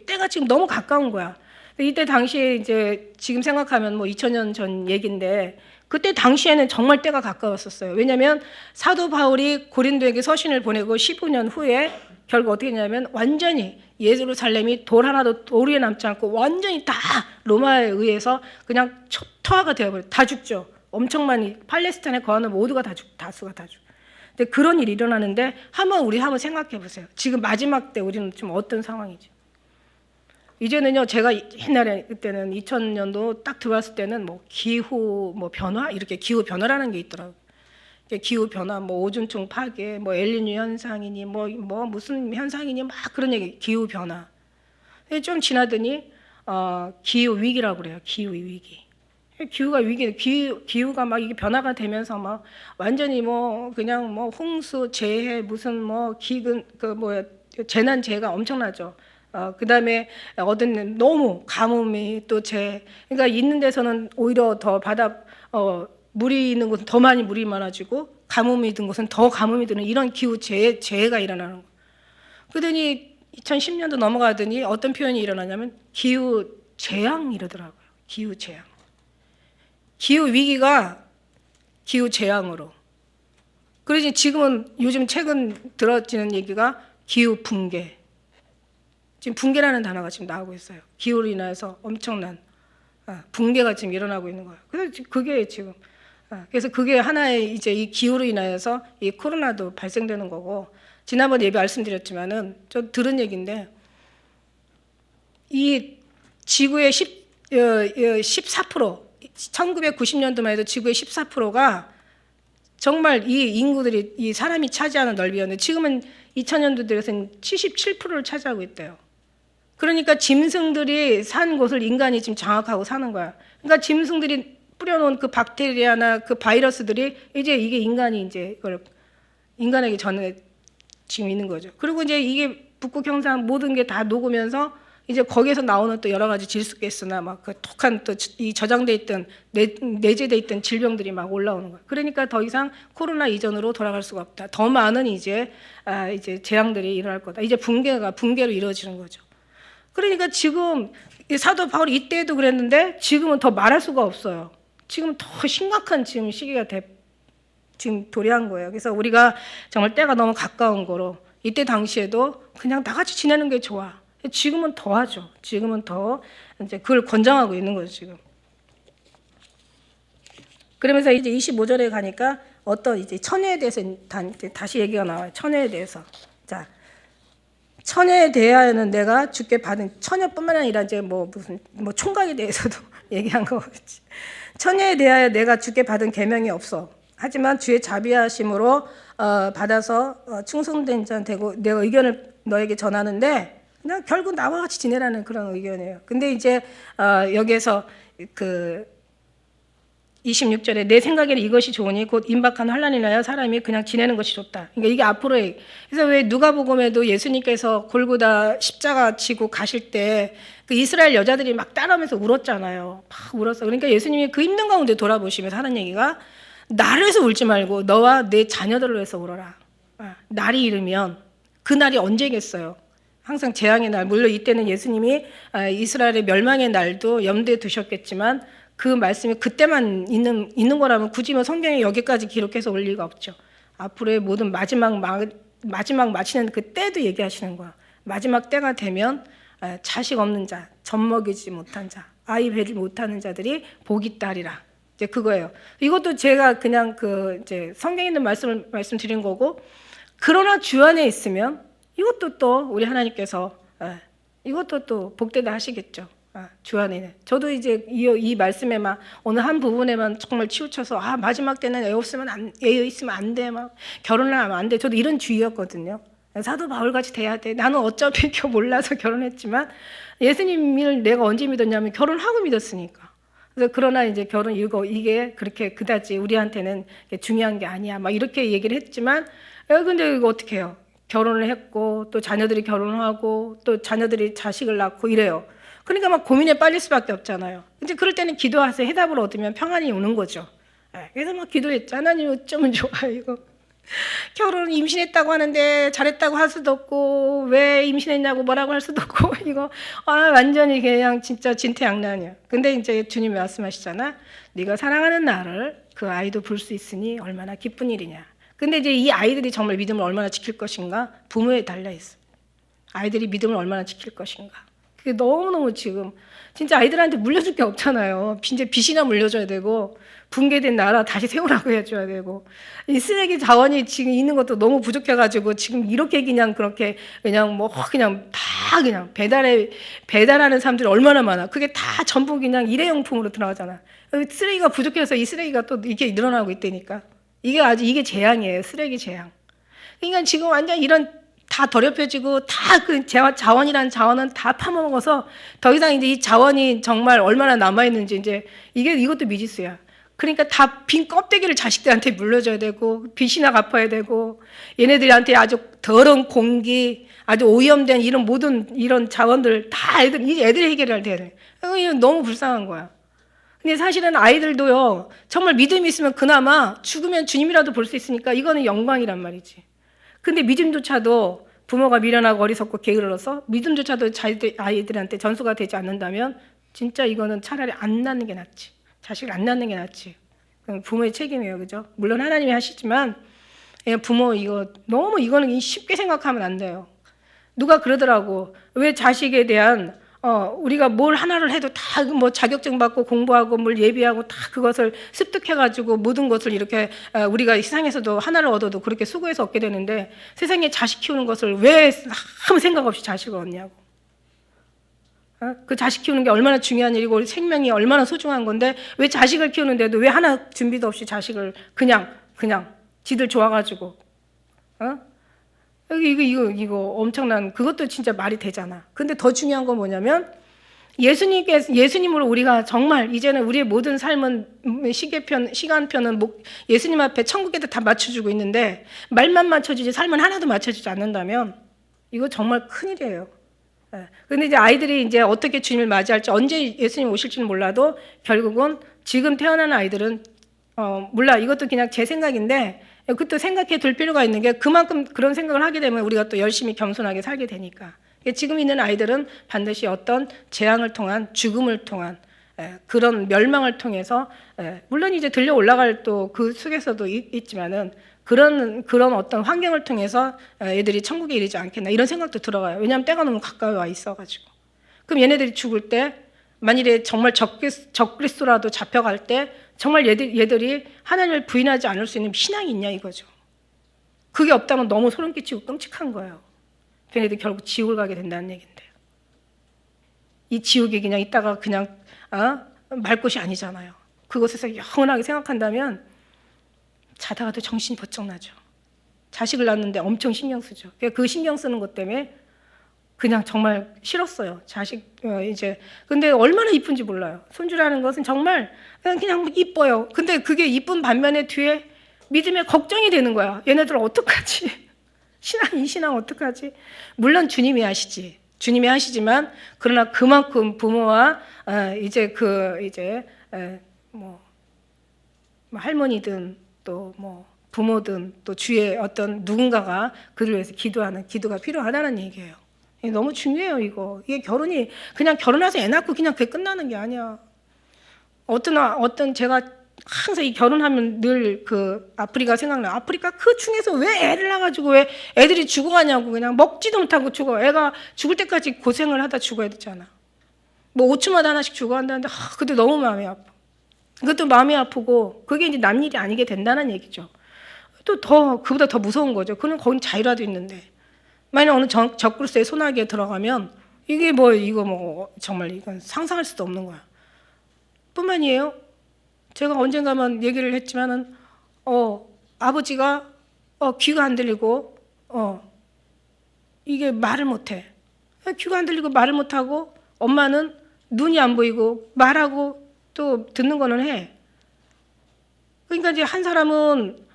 때가 지금 너무 가까운 거야. 이때 당시에 이제 지금 생각하면 뭐 2000년 전 얘기인데 그때 당시에는 정말 때가 가까웠었어요. 왜냐하면 사도 바울이 고린도에게 서신을 보내고 15년 후에 결국 어떻게 했냐면 완전히 예루살렘이 돌 하나도 돌 위에 남지 않고 완전히 다 로마에 의해서 그냥 초토화가 되어버려요. 다 죽죠. 엄청 많이 팔레스타인에 거하는 모두가 다수가 다 죽. 근데 그런 일이 일어나는데 우리 한번 생각해 보세요. 지금 마지막 때 우리는 지금 어떤 상황이지? 이제는요, 제가 옛날에 그때는 2000년도 딱 들어왔을 때는 뭐 기후 뭐 변화 이렇게 기후 변화라는 게 있더라고요. 기후 변화, 뭐 오존층 파괴, 뭐 엘니뇨 현상이니 뭐 무슨 현상이니 막 그런 얘기. 기후 변화. 좀 지나더니 기후 위기라고 그래요. 기후 위기. 기후가 위기, 기후가 막 이게 변화가 되면서 막 완전히 뭐 그냥 뭐 홍수, 재해, 무슨 뭐 기근 재난 재해가 엄청나죠. 그 다음에 어떤 너무 가뭄이 또 그러니까 있는 데서는 오히려 더 물이 있는 곳은 더 많이 물이 많아지고 가뭄이 든 곳은 더 가뭄이 드는 이런 기후 재해가 일어나는 거예요. 그러더니 2010년도 넘어가더니 어떤 표현이 일어나냐면 기후 재앙 이러더라고요. 기후 재앙. 기후 위기가 기후 재앙으로. 그러지 지금은 요즘 최근 들어지는 얘기가 기후 붕괴. 지금 붕괴라는 단어가 지금 나오고 있어요. 기후로 인해서 엄청난 붕괴가 지금 일어나고 있는 거예요. 그래서 그게 지금 그래서 그게 하나의 이제 이 기후로 인해서 이 코로나도 발생되는 거고 지난번 예배 말씀드렸지만은 저 들은 얘기인데 이 지구의 14% 1990년도만 해도 지구의 14%가 정말 이 인구들이 이 사람이 차지하는 넓이였는데 지금은 2000년도 들어서는 77%를 차지하고 있대요. 그러니까 짐승들이 산 곳을 인간이 지금 장악하고 사는 거야. 그러니까 짐승들이 뿌려놓은 그 박테리아나 그 바이러스들이 이제 이게 인간이 이제 이걸 인간에게 전해 지금 있는 거죠. 그리고 이제 이게 북극 형상 모든 게 다 녹으면서 이제 거기에서 나오는 또 여러 가지 질소가스나 막 그 독한 또 이 저장돼 있던 내재돼 있던 질병들이 막 올라오는 거예요. 그러니까 더 이상 코로나 이전으로 돌아갈 수가 없다. 더 많은 이제 재앙들이 일어날 거다. 이제 붕괴로 이루어지는 거죠. 그러니까 지금 사도 바울이 이때도 그랬는데 지금은 더 말할 수가 없어요. 지금 더 심각한 지금 시기가 지금 도래한 거예요. 그래서 우리가 정말 때가 너무 가까운 거로 이때 당시에도 그냥 다 같이 지내는 게 좋아. 지금은 더 하죠. 지금은 더 이제 그걸 권장하고 있는 거죠, 지금. 그러면서 이제 25절에 가니까 어떤 이제 천혜에 대해서 다시 얘기가 나와요. 천혜에 대해서. 자, 천혜에 대하여는 내가 주께 받은 천혜뿐만 아니라 이제 무슨 총각에 대해서도 얘기한 거겠지. 천혜에 대하여 내가 주께 받은 계명이 없어. 하지만 주의 자비하심으로 받아서 충성된 자 되고 내가 의견을 너에게 전하는데 그냥 결국 나와 같이 지내라는 그런 의견이에요. 근데 이제 여기에서 그 26절에 내 생각에는 이것이 좋으니 곧 임박한 환난이 나야 사람이 그냥 지내는 것이 좋다. 그러니까 이게 앞으로의. 그래서 왜 누가복음에도 예수님께서 골고다 십자가 지고 가실 때 그 이스라엘 여자들이 막 따라오면서 울었잖아요. 막 울었어. 그러니까 예수님이 그 힘든 가운데 돌아보시면서 하는 얘기가 나를 위해서 울지 말고 너와 내 자녀들을 위해서 울어라. 날이 이르면 그 날이 언제겠어요? 항상 재앙의 날, 물론 이때는 예수님이 이스라엘의 멸망의 날도 염두에 두셨겠지만 그 말씀이 그때만 있는 거라면 굳이 뭐 성경에 여기까지 기록해서 올 리가 없죠. 앞으로의 모든 마지막 마치는 그 때도 얘기하시는 거야. 마지막 때가 되면 자식 없는 자, 젖 먹이지 못한 자, 아이 배지 못하는 자들이 복이 있다 하리라. 이제 그거예요. 이것도 제가 그냥 이제 성경에 있는 말씀드린 거고, 그러나 주 안에 있으면 이것도 또 우리 하나님께서 이것도 또 복되다 하시겠죠. 주 안에는. 저도 이제 이 말씀에만 어느 한 부분에만 정말 치우쳐서 마지막 때는 애 있으면 안 돼, 막 결혼을 하면 안 돼. 저도 이런 주의였거든요. 사도 바울같이 돼야 돼. 나는 어차피 몰라서 결혼했지만 예수님을 내가 언제 믿었냐면 결혼하고 믿었으니까. 그래서 그러나 이제 결혼 이게 그렇게 그다지 우리한테는 중요한 게 아니야. 막 이렇게 얘기를 했지만 근데 이거 어떻게 해요? 결혼을 했고 또 자녀들이 결혼하고 또 자녀들이 자식을 낳고 이래요. 그러니까 막 고민에 빠질 수밖에 없잖아요. 이제 그럴 때는 기도하세요. 해답을 얻으면 평안이 오는 거죠. 그래서 막 기도했죠. 하나님 어쩌면 좋아요 이거. 결혼 임신했다고 하는데 잘했다고 할 수도 없고 왜 임신했냐고 뭐라고 할 수도 없고 이거 완전히 그냥 진짜 진퇴양난이야. 근데 이제 주님이 말씀하시잖아. 네가 사랑하는 나를 그 아이도 볼 수 있으니 얼마나 기쁜 일이냐. 근데 이제 이 아이들이 정말 믿음을 얼마나 지킬 것인가 부모에 달려 있어. 아이들이 믿음을 얼마나 지킬 것인가. 그게 너무너무 지금 진짜 아이들한테 물려줄 게 없잖아요. 이제 빚이나 물려줘야 되고 붕괴된 나라 다시 세우라고 해줘야 되고 이 쓰레기 자원이 지금 있는 것도 너무 부족해가지고 지금 이렇게 그렇게 그냥 다 그냥 배달하는 사람들이 얼마나 많아. 그게 다 전부 그냥 일회용품으로 들어가잖아. 쓰레기가 부족해서 이 쓰레기가 또 이렇게 늘어나고 있다니까. 이게 재앙이에요. 쓰레기 재앙. 그러니까 지금 완전 이런 다 더럽혀지고 다 그 자원이라는 자원은 다 파먹어서 더 이상 이제 이 자원이 정말 얼마나 남아있는지 이제 이것도 미지수야. 그러니까 다 빈 껍데기를 자식들한테 물려줘야 되고 빚이나 갚아야 되고 얘네들한테 아주 더러운 공기 아주 오염된 이런 모든 이런 자원들 다 애들이 해결해야 돼. 이거 너무 불쌍한 거야. 근데 사실은 아이들도요 정말 믿음이 있으면 그나마 죽으면 주님이라도 볼 수 있으니까 이거는 영광이란 말이지. 근데 믿음조차도 부모가 미련하고 어리석고 게을러서 믿음조차도 아이들한테 전수가 되지 않는다면 진짜 이거는 차라리 안 낳는 게 낫지. 자식을 안 낳는 게 낫지. 부모의 책임이에요, 그죠? 물론 하나님이 하시지만 부모 이거는 쉽게 생각하면 안 돼요. 누가 그러더라고. 왜 자식에 대한 우리가 뭘 하나를 해도 다 뭐 자격증 받고 공부하고 뭘 예비하고 다 그것을 습득해가지고 모든 것을 이렇게 우리가 세상에서도 하나를 얻어도 그렇게 수고해서 얻게 되는데 세상에 자식 키우는 것을 왜 아무 생각 없이 자식을 얻냐고. 그 자식 키우는 게 얼마나 중요한 일이고 생명이 얼마나 소중한 건데 왜 자식을 키우는데도 왜 하나 준비도 없이 자식을 그냥 지들 좋아가지고 이거 엄청난 그것도 진짜 말이 되잖아. 근데 더 중요한 건 뭐냐면 예수님으로 우리가 정말 이제는 우리의 모든 삶은 시간표는 예수님 앞에 천국에도 다 맞춰주고 있는데 말만 맞춰주지 삶은 하나도 맞춰주지 않는다면 이거 정말 큰일이에요. 근데 이제 아이들이 이제 어떻게 주님을 맞이할지 언제 예수님 오실지는 몰라도 결국은 지금 태어나는 아이들은 몰라. 이것도 그냥 제 생각인데 그것도 생각해 둘 필요가 있는 게 그만큼 그런 생각을 하게 되면 우리가 또 열심히 겸손하게 살게 되니까. 지금 있는 아이들은 반드시 어떤 재앙을 통한 죽음을 통한 그런 멸망을 통해서 물론 이제 들려 올라갈 또 그 속에서도 있지만은 그런 어떤 환경을 통해서 애들이 천국에 이르지 않겠나 이런 생각도 들어가요. 왜냐하면 때가 너무 가까이 와 있어가지고. 그럼 얘네들이 죽을 때 만일에 정말 적그리스도라도 잡혀갈 때 정말 얘들이 하나님을 부인하지 않을 수 있는 신앙이 있냐 이거죠. 그게 없다면 너무 소름 끼치고 끔찍한 거예요. 걔네들이 결국 지옥을 가게 된다는 얘긴데 이 지옥이 그냥 있다가 그냥 말 곳이 아니잖아요. 그곳에서 영원하게 생각한다면 자다가도 정신이 번쩍 나죠. 자식을 낳는데 엄청 신경 쓰죠. 그 신경 쓰는 것 때문에 그냥 정말 싫었어요. 근데 얼마나 이쁜지 몰라요. 손주라는 것은 정말 그냥 이뻐요. 근데 그게 이쁜 반면에 뒤에 믿음에 걱정이 되는 거야. 얘네들 어떡하지? 이 신앙 어떡하지? 물론 주님이 하시지. 주님이 하시지만 그러나 그만큼 부모와 뭐 할머니든 또 뭐 부모든 또 주위에 어떤 누군가가 그를 위해서 기도가 필요하다는 얘기예요. 이게 너무 중요해요, 이거. 이게 결혼이 그냥 결혼해서 애 낳고 그냥 그게 끝나는 게 아니야. 어떤 제가 항상 이 결혼하면 늘 그 아프리카 생각나. 아프리카 그 중에서 왜 애를 낳아가지고 왜 애들이 죽어가냐고. 그냥 먹지도 못하고 죽어. 애가 죽을 때까지 고생을 하다 죽어야 되잖아. 뭐 5초마다 하나씩 죽어간다는데 그때 너무 마음이 아파. 그것도 마음이 아프고 그게 이제 남 일이 아니게 된다는 얘기죠. 또 그보다 더 무서운 거죠. 그는 거긴 자유라도 있는데 만약 어느 적그리스도의 손아귀에 들어가면 이게 뭐 이거 뭐 정말 이건 상상할 수도 없는 거야. 뿐만이에요. 제가 언젠가만 얘기를 했지만은 아버지가 귀가 안 들리고 이게 말을 못해. 귀가 안 들리고 말을 못하고 엄마는 눈이 안 보이고 말하고 또 듣는 거는 해. 그러니까 이제 한 사람은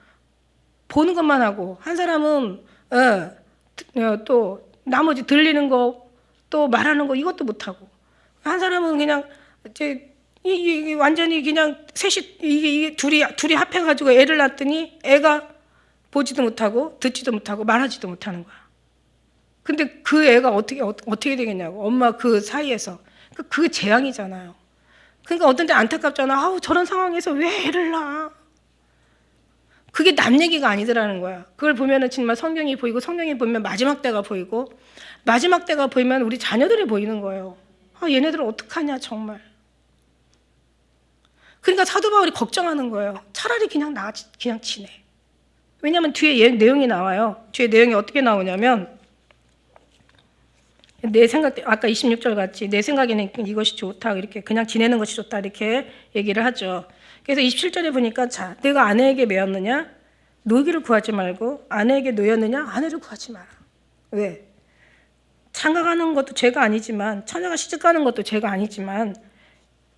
보는 것만 하고 한 사람은 또 나머지 들리는 거 또 말하는 거 이것도 못하고 한 사람은 그냥 이제 이게 완전히 그냥 셋이 이게 둘이 합해가지고 애를 낳았더니 애가 보지도 못하고 듣지도 못하고 말하지도 못하는 거야. 근데 그 애가 어떻게 되겠냐고. 엄마 그 사이에서 그게 재앙이잖아요. 그러니까 어떤 때 안타깝잖아. 저런 상황에서 왜 애를 낳아? 그게 남 얘기가 아니더라는 거야. 그걸 보면은 정말 성경이 보이고 성경이 보면 마지막 때가 보이고 마지막 때가 보이면 우리 자녀들이 보이는 거예요. 얘네들은 어떡하냐 정말. 그러니까 사도 바울이 걱정하는 거예요. 차라리 그냥 지내. 왜냐하면 뒤에 내용이 나와요. 뒤에 내용이 어떻게 나오냐면 내 생각 아까 26절 같이 내 생각에는 이것이 좋다 이렇게 그냥 지내는 것이 좋다 이렇게 얘기를 하죠. 그래서 27절에 보니까 자 내가 아내에게 매였느냐 노기를 구하지 말고 아내에게 놓였느냐 아내를 구하지 마라. 왜? 장가가는 것도 죄가 아니지만 처녀가 시집가는 것도 죄가 아니지만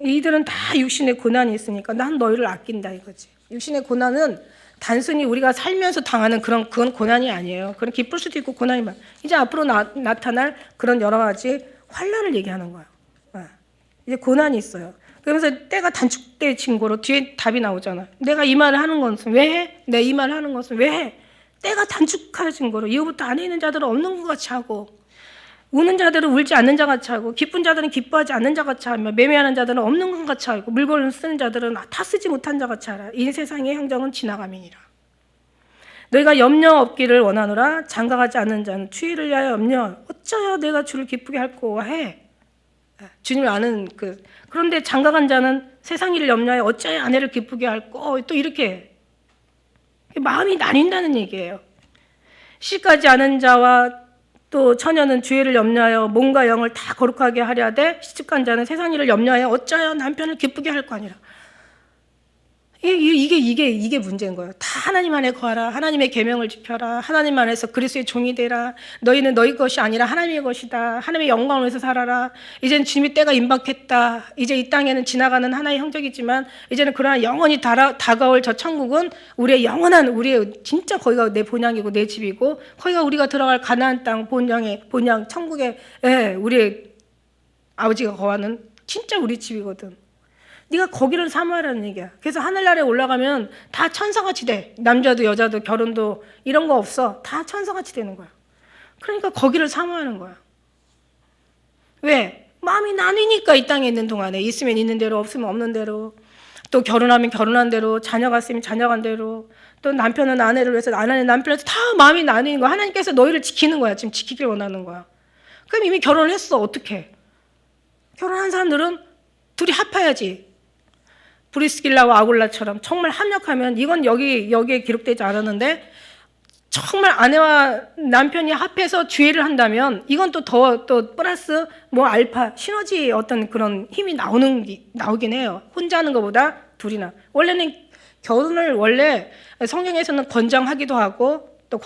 이들은 다 육신의 고난이 있으니까 난 너희를 아낀다 이거지. 육신의 고난은 단순히 우리가 살면서 당하는 그건 고난이 아니에요. 그런 기쁠 수도 있고 고난이 많아. 이제 앞으로 나타날 그런 여러 가지 환난을 얘기하는 거예요. 이제 고난이 있어요. 그러면서 때가 단축된 거로 뒤에 답이 나오잖아. 내가 이 말을 하는 것은 왜 해? 내 이 말을 하는 것은 왜 해? 때가 단축해진 거로 이후부터 안에 있는 자들은 없는 것 같이 하고 우는 자들은 울지 않는 자 같이 하고 기쁜 자들은 기뻐하지 않는 자 같이 하며 매매하는 자들은 없는 것 같이 하고 물건을 쓰는 자들은 다 쓰지 못한 자 같이 하라. 이 세상의 행정은 지나감이니라. 너희가 염려 없기를 원하노라. 장가가지 않는 자는 추위를 위하여 염려 어쩌여 내가 주를 기쁘게 할꼬 해. 주님을 아는 그런데 장가간 자는 세상 일을 염려하여 어쩌여 아내를 기쁘게 할꼬 또 이렇게 마음이 나뉜다는 얘기예요. 시집가지 않은 자와 또 처녀는 주의를 염려하여 몸과 영을 다 거룩하게 하려 하되 시집간 자는 세상 일을 염려하여 어쩌여 남편을 기쁘게 할 거 아니라. 이게 문제인 거예요. 다 하나님 안에 거하라. 하나님의 계명을 지켜라. 하나님 안에서 그리스도의 종이 되라. 너희는 너희 것이 아니라 하나님의 것이다. 하나님의 영광을 위해서 살아라. 이제는 주님의 때가 임박했다. 이제 이 땅에는 지나가는 하나의 형적이지만 이제는 그러나 영원히 다가올 저 천국은 우리의 영원한 우리의 진짜 거기가 내 본향이고 내 집이고 거기가 우리가 들어갈 가나안 땅 본향 천국에 우리의 아버지가 거하는 진짜 우리 집이거든. 네가 거기를 사모하라는 얘기야. 그래서 하늘나라에 올라가면 다 천사같이 돼. 남자도 여자도 결혼도 이런 거 없어. 다 천사같이 되는 거야. 그러니까 거기를 사모하는 거야. 왜? 마음이 나뉘니까 이 땅에 있는 동안에 있으면 있는 대로 없으면 없는 대로 또 결혼하면 결혼한 대로 자녀가 있으면 자녀간 대로 또 남편은 아내를 위해서 아내는 남편을 위해서 다 마음이 나뉘는 거야. 하나님께서 너희를 지키는 거야. 지금 지키길 원하는 거야. 그럼 이미 결혼을 했어. 어떻게? 결혼한 사람들은 둘이 합해야지. 브리스길라와 아굴라처럼 정말 합력하면 이건 여기에 기록되지 않았는데 정말 아내와 남편이 합해서 주의를 한다면 이건 또 플러스 뭐 알파 시너지 어떤 그런 힘이 나오긴 해요. 혼자 하는 것보다 둘이나. 원래는 결혼을 원래 성경에서는 권장하기도 하고 또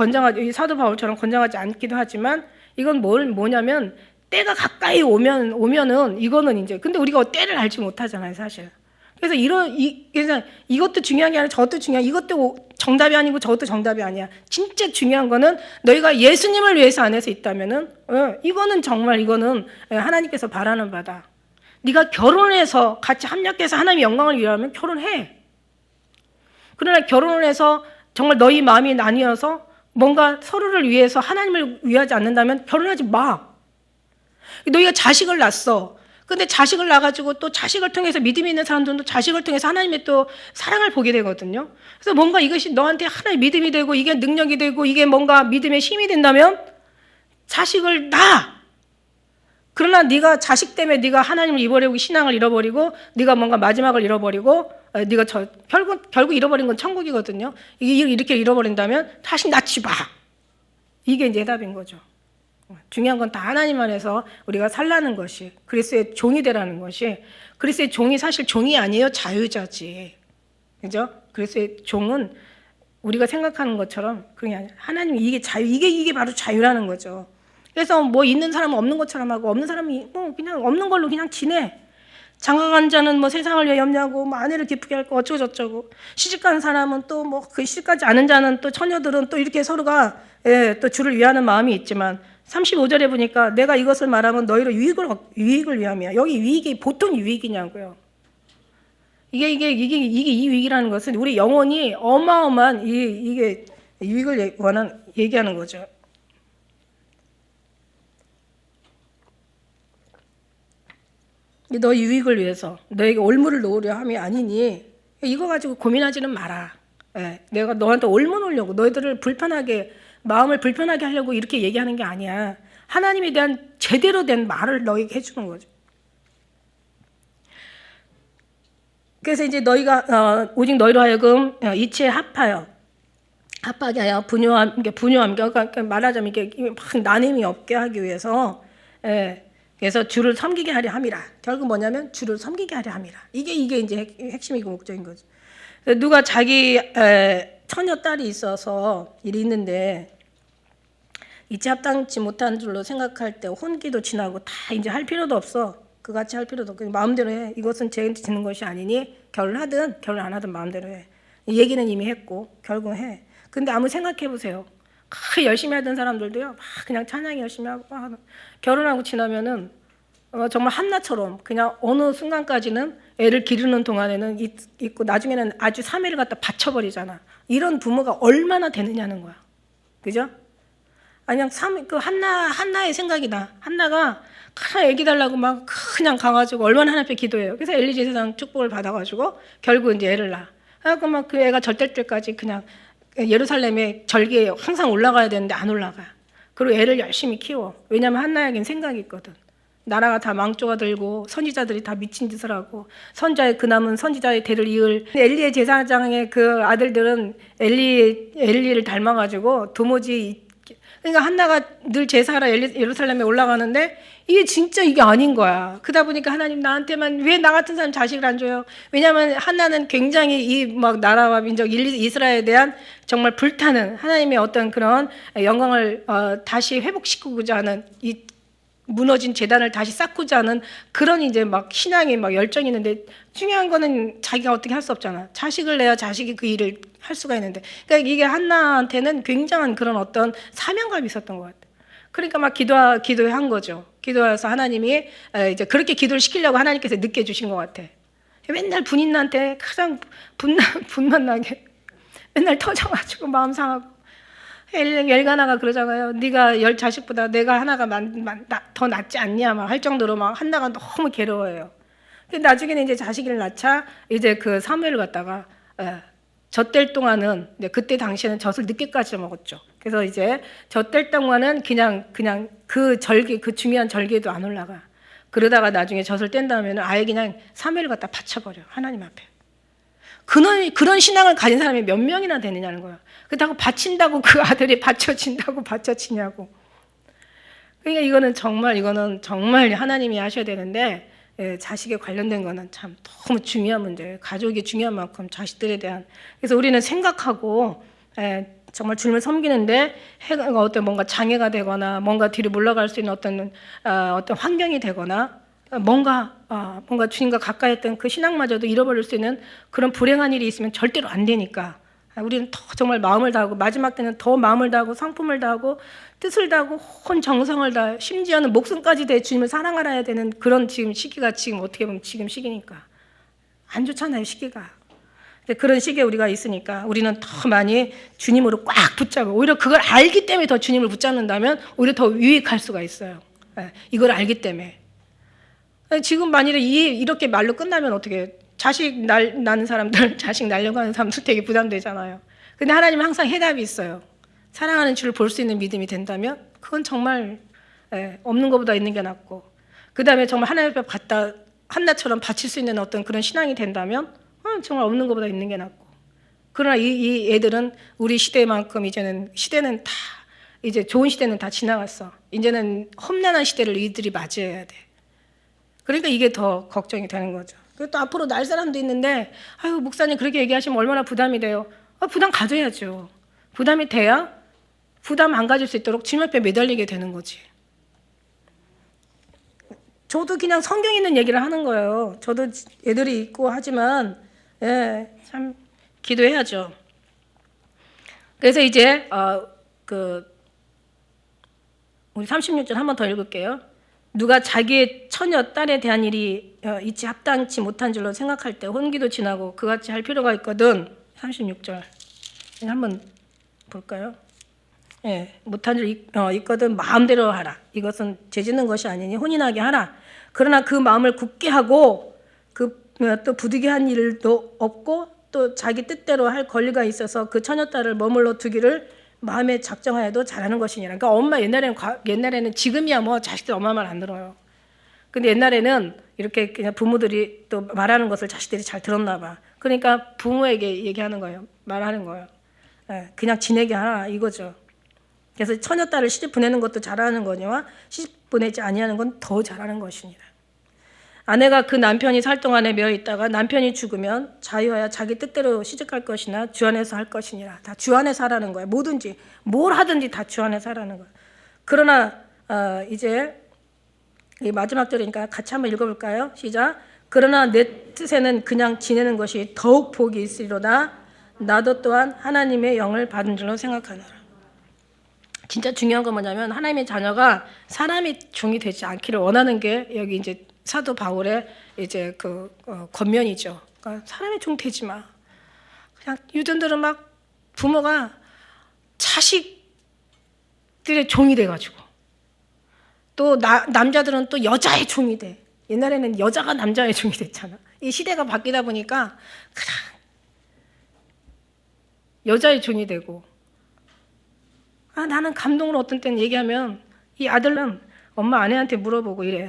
사도 바울처럼 권장하지 않기도 하지만 이건 뭐냐면 때가 가까이 오면은 이거는 이제 근데 우리가 때를 알지 못하잖아요, 사실. 그래서 그래서 이것도 중요한 게 아니라 저것도 중요한 이것도 정답이 아니고 저것도 정답이 아니야. 진짜 중요한 거는 너희가 예수님을 위해서 안에서 있다면은 이거는 정말 이거는 하나님께서 바라는 바다. 네가 결혼해서 같이 합력해서 하나님의 영광을 위하면 결혼해. 그러나 결혼을 해서 정말 너희 마음이 나뉘어서 뭔가 서로를 위해서 하나님을 위하지 않는다면 결혼하지 마. 너희가 자식을 낳았어. 근데 자식을 낳아가지고 또 자식을 통해서 믿음이 있는 사람들은 또 자식을 통해서 하나님의 또 사랑을 보게 되거든요. 그래서 뭔가 이것이 너한테 하나의 믿음이 되고 이게 능력이 되고 이게 뭔가 믿음의 힘이 된다면 자식을 낳아. 그러나 네가 자식 때문에 네가 하나님을 잃어버리고 신앙을 잃어버리고 네가 뭔가 마지막을 잃어버리고 네가 결국 잃어버린 건 천국이거든요. 이렇게 잃어버린다면 다시 낳지 마. 이게 이제 해답인 거죠. 중요한 건 다 하나님 안에서 우리가 살라는 것이, 그리스도의 종이 되라는 것이, 그리스도의 종이 사실 종이 아니에요. 자유자지. 그죠? 그리스도의 종은 우리가 생각하는 것처럼 그냥 하나님 이게 자유, 이게 바로 자유라는 거죠. 그래서 뭐 있는 사람은 없는 것처럼 하고 없는 사람이 뭐 그냥 없는 걸로 그냥 지내. 장가간 자는 뭐 세상을 위해 염려하고 뭐 아내를 기쁘게 할 거 어쩌고 저쩌고, 시집간 사람은 또 뭐 그 시집가지 않은 자는 또 처녀들은 또 이렇게 서로가 또 주를 위하는 마음이 있지만 35절에 보니까 내가 이것을 말하면 너희로 유익을 위함이야. 여기 유익이 보통 유익이냐고요. 이게 이 유익이라는 것은 우리 영혼이 어마어마한 이게 유익을 얘기하는 거죠. 너 유익을 위해서 너에게 올무를 놓으려 함이 아니니 이거 가지고 고민하지는 마라. 내가 너한테 올무 놓으려고 너희들을 마음을 불편하게 하려고 이렇게 얘기하는 게 아니야. 하나님에 대한 제대로 된 말을 너에게 해주는 거죠. 그래서 이제 너희가 오직 너희로 하여금 이치에 합하게 하여 분요함, 그러니까 말하자면 이게 막 나눔이 없게 하기 위해서 그래서 주를 섬기게 하려 함이라. 결국 뭐냐면 주를 섬기게 하려 함이라. 이게 이제 핵심이고 목적인 거죠. 누가 자기 처녀 딸이 있어서 일이 있는데 이치 합당치 못한 줄로 생각할 때 혼기도 지나고 다 이제 할 필요도 없어. 그같이 할 필요도 없고 마음대로 해. 이것은 죄인한테 지는 것이 아니니 결혼하든 결혼 안 하든 마음대로 해. 이 얘기는 이미 했고 결국 해. 근데 아무 생각해 보세요. 열심히 하던 사람들도요. 막 그냥 찬양이 열심히 하고 결혼하고 지나면은 정말 한나처럼 그냥 어느 순간까지는 애를 기르는 동안에는 있고 나중에는 아주 3일을 갖다 바쳐버리잖아. 이런 부모가 얼마나 되느냐는 거야. 그죠? 그냥 한나의 생각이다. 한나가 애기 달라고 막 그냥 가가지고 얼마나 하나님 앞에 기도해요. 그래서 엘리 제사장 축복을 받아가지고 결국 이제 애를 낳아. 그래서 막 그 애가 절될 때까지 그냥 예루살렘에 절기에 항상 올라가야 되는데 안 올라가. 그리고 애를 열심히 키워. 왜냐면 한나에겐 생각이 있거든. 나라가 다 망조가 들고 선지자들이 다 미친 짓을 하고 그 남은 선지자의 대를 이을 엘리의 제사장의 그 아들들은 엘리를 닮아가지고 도무지, 그러니까 한나가 늘 제사하러 예루살렘에 올라가는데 이게 진짜 이게 아닌 거야. 그러다 보니까 하나님 나한테만 왜 나 같은 사람 자식을 안 줘요? 왜냐하면 한나는 굉장히 이 막 나라와 민족 이스라엘에 대한 정말 불타는 하나님의 어떤 그런 영광을 다시 회복시키고자 하는 이 무너진 재단을 다시 쌓고자 하는 그런 이제 막 신앙의 막 열정이 있는데 중요한 거는 자기가 어떻게 할 수 없잖아. 자식을 내야 자식이 그 일을 할 수가 있는데, 그러니까 이게 한나한테는 굉장한 그런 어떤 사명감이 있었던 것 같아. 그러니까 막 기도한 거죠. 기도해서 하나님이 이제 그렇게 기도를 시키려고 하나님께서 늦게 주신 것 같아. 맨날 분인한테 가장 분만 나게 맨날 터져가지고 마음 상하고. 엘가나가 그러잖아요. 네가 10자식보다 내가 하나가 더 낫지 않냐 막 할 정도로 막 한나가 너무 괴로워해요. 근데 나중에는 이제 자식을 낳자 이제 그 사무엘을 갖다가 젖될 동안은 그때 당시에는 젖을 늦게까지 먹었죠. 그래서 이제 젖될 동안은 그냥 그 중요한 절기에도 안 올라가. 그러다가 나중에 젖을 뗀 다음에는 아예 그냥 사무엘을 갖다 바쳐버려. 하나님 앞에. 그런 신앙을 가진 사람이 몇 명이나 되느냐는 거야. 그렇다고 바친다고 그 아들이 바쳐진다고 바쳐지냐고. 그러니까 이거는 정말 하나님이 하셔야 되는데 자식에 관련된 거는 참 너무 중요한 문제예요. 가족이 중요한 만큼 자식들에 대한. 그래서 우리는 생각하고 정말 주님을 섬기는데 어떤 뭔가 장애가 되거나 뭔가 뒤로 물러갈 수 있는 어떤 환경이 되거나 뭔가 주님과 가까이 했던 그 신앙마저도 잃어버릴 수 있는 그런 불행한 일이 있으면 절대로 안 되니까 우리는 더 정말 마음을 다하고 마지막 때는 더 마음을 다하고 성품을 다하고 뜻을 다하고 혼 정성을 다해 심지어는 목숨까지 대 주님을 사랑하라 되는 그런 지금 시기가 지금 어떻게 보면 지금 시기니까 안 좋잖아요 시기가. 그런 시기에 우리가 있으니까 우리는 더 많이 주님으로 꽉 붙잡고 오히려 그걸 알기 때문에 더 주님을 붙잡는다면 오히려 더 유익할 수가 있어요. 예, 이걸 알기 때문에. 지금 만일에 이렇게 말로 끝나면 어떻게 자식 낳는 사람들, 자식 낳려고 하는 사람들 되게 부담되잖아요. 근데 하나님은 항상 해답이 있어요. 사랑하는 주를 볼 수 있는 믿음이 된다면 그건 정말 없는 것보다 있는 게 낫고, 그 다음에 정말 하나님 앞에 갖다 한나처럼 바칠 수 있는 어떤 그런 신앙이 된다면 정말 없는 것보다 있는 게 낫고. 그러나 이 애들은 우리 시대만큼 이제는 시대는 다 이제 좋은 시대는 다 지나갔어. 이제는 험난한 시대를 이들이 맞이해야 돼. 그러니까 이게 더 걱정이 되는 거죠. 그리고 또 앞으로 날 사람도 있는데, 아유 목사님 그렇게 얘기하시면 얼마나 부담이 돼요. 부담 가져야죠. 부담이 돼야 부담 안 가질 수 있도록 주님 앞에 매달리게 되는 거지. 저도 그냥 성경 있는 얘기를 하는 거예요. 저도 애들이 있고 하지만 참 기도해야죠. 그래서 이제 우리 36절 한 번 더 읽을게요. 누가 자기의 처녀 딸에 대한 일이 있지 합당치 못한 줄로 생각할 때 혼기도 지나고 그같이 할 필요가 있거든. 36절 한번 볼까요? 못한 줄 있거든 마음대로 하라. 이것은 죄짓는 것이 아니니 혼인하게 하라. 그러나 그 마음을 굳게 하고 또 부득이한 일도 없고 또 자기 뜻대로 할 권리가 있어서 그 처녀딸을 머물러 두기를 마음에 작정하여도 잘하는 것이니라. 그러니까 엄마 옛날에는 지금이야 뭐 자식들 엄마 말 안 들어요. 근데 옛날에는 이렇게 그냥 부모들이 또 말하는 것을 자식들이 잘 들었나 봐. 그러니까 부모에게 얘기하는 거예요. 말하는 거예요. 그냥 지내게 하라 이거죠. 그래서 처녀딸을 시집 보내는 것도 잘하는 거니와 시집 보내지 아니하는 건 더 잘하는 것이니라. 아내가 그 남편이 살 동안에 매어 있다가 남편이 죽으면 자유하여 자기 뜻대로 시집갈 것이나 주 안에서 할 것이니라. 다 주 안에서 하라는 거예요. 뭐든지 뭘 하든지 다 주 안에서 하라는 거예요. 그러나 이제 이 마지막 절이니까 같이 한번 읽어볼까요? 시작. 그러나 내 뜻에는 그냥 지내는 것이 더욱 복이 있으리로다. 나도 또한 하나님의 영을 받은 줄로 생각하노라. 진짜 중요한 건 뭐냐면 하나님의 자녀가 사람의 종이 되지 않기를 원하는 게 여기 이제 사도 바울의 이제 권면이죠. 그러니까 사람의 종 되지 마. 그냥 유전들은 막 부모가 자식들의 종이 돼가지고 또 남자들은 또 여자의 종이 돼. 옛날에는 여자가 남자의 종이 됐잖아. 이 시대가 바뀌다 보니까 그냥 여자의 종이 되고. 나는 감동으로 어떤 때는 얘기하면 이 아들은 엄마 아내한테 물어보고 이래.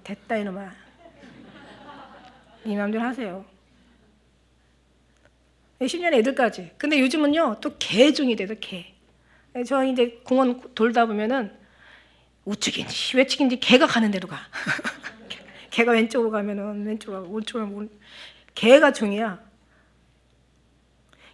됐다 이놈아. 네 마음대로 하세요. 10년 애들까지. 근데 요즘은요 또 개종이 돼서 개. 저 이제 공원 돌다 보면은 우측인지 외측인지 개가 가는 대로 가. 개가 왼쪽으로 가면은 왼쪽으로 가고 오른쪽으로 가면 개가 종이야.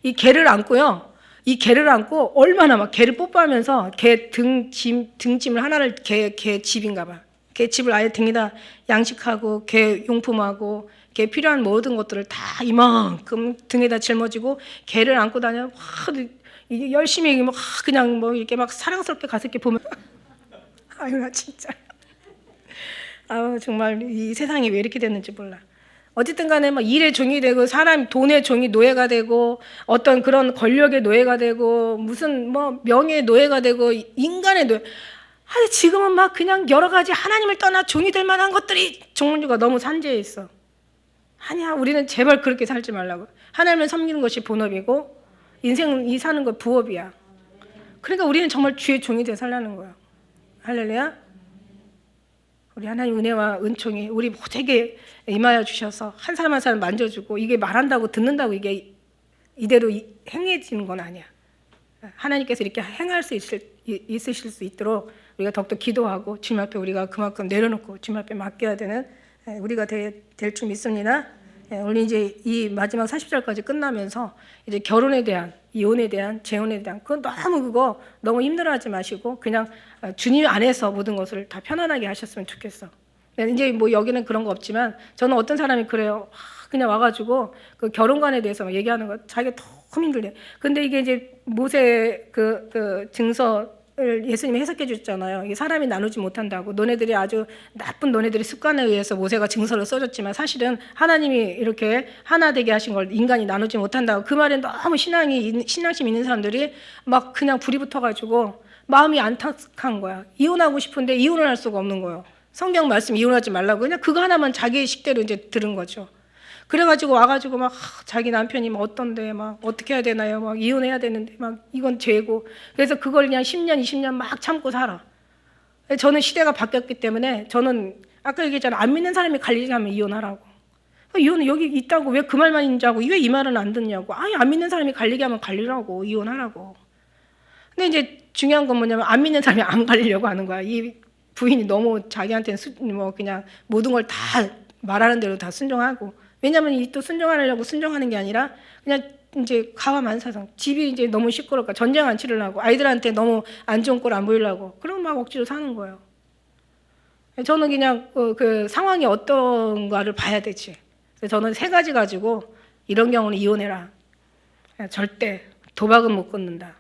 이 개를 안고요. 이 개를 안고 얼마나 막 개를 뽀뽀하면서 개 등짐을 하나를 개 집인가 봐. 개 집을 아예 등에다 양식하고 개 용품하고 개 필요한 모든 것들을 다 이만큼 등에다 짊어지고 개를 안고 다녀. 이게 열심히 막 그냥 뭐 이렇게 막 사랑스럽게 가서 이렇게 보면 아유 나 진짜 정말 이 세상이 왜 이렇게 됐는지 몰라. 어쨌든 간에 막 일의 종이 되고 사람 돈의 종이 노예가 되고 어떤 그런 권력의 노예가 되고 무슨 뭐 명예의 노예가 되고 인간의 노예. 지금은 막 그냥 여러 가지 하나님을 떠나 종이 될 만한 것들이 종류가 너무 산재해 있어. 아니야, 우리는 제발 그렇게 살지 말라고. 하나님을 섬기는 것이 본업이고 인생 이 사는 것 부업이야. 그러니까 우리는 정말 주의 종이 되어 살라는 거야. 할렐루야. 우리 하나님 은혜와 은총이 우리 모두에게 임하여 주셔서 한 사람 한 사람 만져주고 이게 말한다고 듣는다고 이게 이대로 행해지는 건 아니야. 하나님께서 이렇게 행할 수 있으실 수 있도록 우리가 더욱더 기도하고 주님 앞에 우리가 그만큼 내려놓고 주님 앞에 맡겨야 되는 우리가 될 줄 믿습니다. 오늘 이제 이 마지막 40절까지 끝나면서 이제 결혼에 대한, 이혼에 대한, 재혼에 대한 그건 너무 힘들어하지 마시고 그냥 주님 안에서 모든 것을 다 편안하게 하셨으면 좋겠어. 이제 뭐 여기는 그런 거 없지만 저는 어떤 사람이 그래요. 그냥 와가지고 그 결혼관에 대해서 얘기하는 거 자기가 너무 힘들대. 근데 이게 이제 모세 그 증서를 예수님이 해석해 주셨잖아요. 이게 사람이 나누지 못한다고. 너네들이 아주 나쁜 너네들의 습관에 의해서 모세가 증서를 써줬지만 사실은 하나님이 이렇게 하나 되게 하신 걸 인간이 나누지 못한다고. 그 말에 너무 신앙심 있는 사람들이 막 그냥 불이 붙어가지고 마음이 안타까운 거야. 이혼하고 싶은데 이혼을 할 수가 없는 거예요. 성경 말씀 이혼하지 말라고 그냥 그거 하나만 자기의 식대로 이제 들은 거죠. 그래가지고 와가지고 막 자기 남편이 막 어떤데 막 어떻게 해야 되나요? 막 이혼해야 되는데 막 이건 죄고. 그래서 그걸 그냥 10년, 20년 막 참고 살아. 저는 시대가 바뀌었기 때문에 저는 아까 얘기했잖아. 안 믿는 사람이 갈리게 하면 이혼하라고. 이혼은 여기 있다고 왜 그 말만 있는지 하고 왜 이 말은 안 듣냐고. 아니 안 믿는 사람이 갈리게 하면 갈리라고. 이혼하라고. 근데 이제 중요한 건 뭐냐면 안 믿는 사람이 안 갈리려고 하는 거야. 이 부인이 너무 자기한테는 뭐 그냥 모든 걸 다 말하는 대로 다 순종하고. 왜냐면 이 또 순종하려고 순종하는 게 아니라 그냥 이제 가와만사성. 집이 이제 너무 시끄러우니까 전쟁 안 치르려고 아이들한테 너무 안 좋은 꼴 안 보이려고 그럼 막 억지로 사는 거예요. 저는 그냥 그 상황이 어떤가를 봐야 되지. 그래서 저는 3가지 가지고 이런 경우는 이혼해라. 절대 도박은 못 끊는다.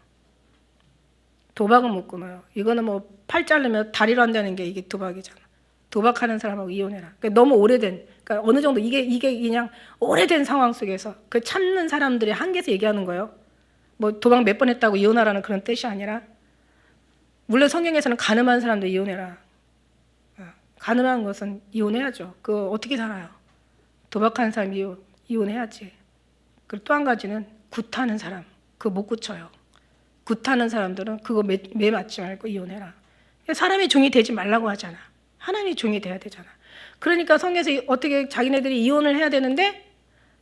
도박은 못 끊어요. 이거는 뭐 팔 자르면 다리로 한다는 게 이게 도박이잖아. 도박하는 사람하고 이혼해라. 그러니까 너무 오래된, 그러니까 어느 정도 이게 그냥 오래된 상황 속에서 그 참는 사람들의 한계에서 얘기하는 거예요. 뭐 도박 몇 번 했다고 이혼하라는 그런 뜻이 아니라, 물론 성경에서는 가늠한 사람도 이혼해라. 가늠한 것은 이혼해야죠. 그거 어떻게 살아요? 도박하는 사람 이혼해야지. 그리고 또 한 가지는 굿하는 사람, 그거 못 고쳐요. 굿하는 사람들은 그거 매 맞지 말고 이혼해라. 사람의 종이 되지 말라고 하잖아. 하나님의 종이 돼야 되잖아. 그러니까 성경에서 어떻게 자기네들이 이혼을 해야 되는데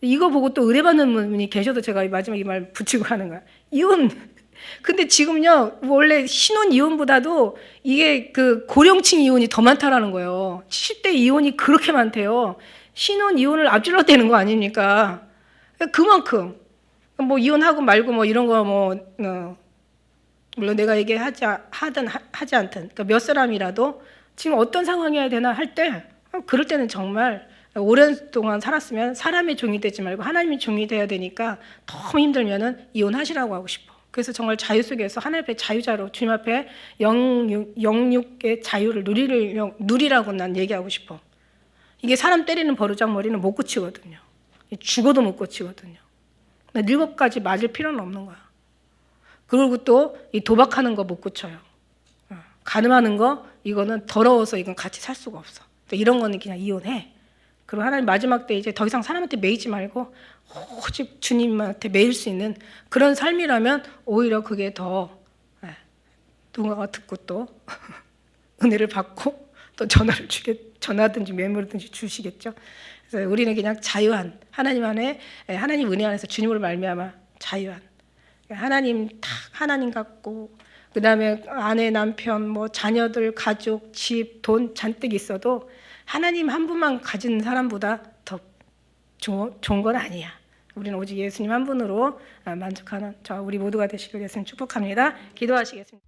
이거 보고 또 의뢰받는 분이 계셔도 제가 마지막에 이 말 붙이고 하는 거야. 이혼. 근데 지금요, 원래 신혼 이혼보다도 이게 그 고령층 이혼이 더 많다라는 거예요. 70대 이혼이 그렇게 많대요. 신혼 이혼을 앞질러 대는 거 아닙니까? 그만큼 뭐 이혼하고 말고 뭐 이런 거 뭐 물론 내가 얘기하지 하든 하지 않든, 그러니까 몇 사람이라도 지금 어떤 상황이어야 되나 할 때, 그럴 때는 정말 오랜 동안 살았으면 사람의 종이 되지 말고 하나님의 종이 돼야 되니까 너무 힘들면은 이혼하시라고 하고 싶어. 그래서 정말 자유 속에서 하나님 앞에 자유자로 주님 앞에 영육의 자유를 누리라고 난 얘기하고 싶어. 이게 사람 때리는 버르장머리는 못 고치거든요. 죽어도 못 고치거든요. 늙어까지 맞을 필요는 없는 거야. 그리고 또 이 도박하는 거 못 고쳐요. 간음하는 거 이거는 더러워서 이건 같이 살 수가 없어. 이런 거는 그냥 이혼해. 그리고 하나님 마지막 때 이제 더 이상 사람한테 매이지 말고 오직 주님한테 매일 수 있는 그런 삶이라면 오히려 그게 더 누군가가 듣고 또 은혜를 받고 또 전화든지 메모든지 주시겠죠. 그래서 우리는 그냥 자유한 하나님 안에, 하나님 은혜 안에서 주님으로 말미암아 자유한, 하나님 딱 하나님 같고, 그 다음에 아내, 남편, 뭐 자녀들, 가족, 집, 돈 잔뜩 있어도 하나님 한 분만 가진 사람보다 더 좋은 건 아니야. 우리는 오직 예수님 한 분으로 만족하는 저 우리 모두가 되시길 예수님 축복합니다. 기도하시겠습니다.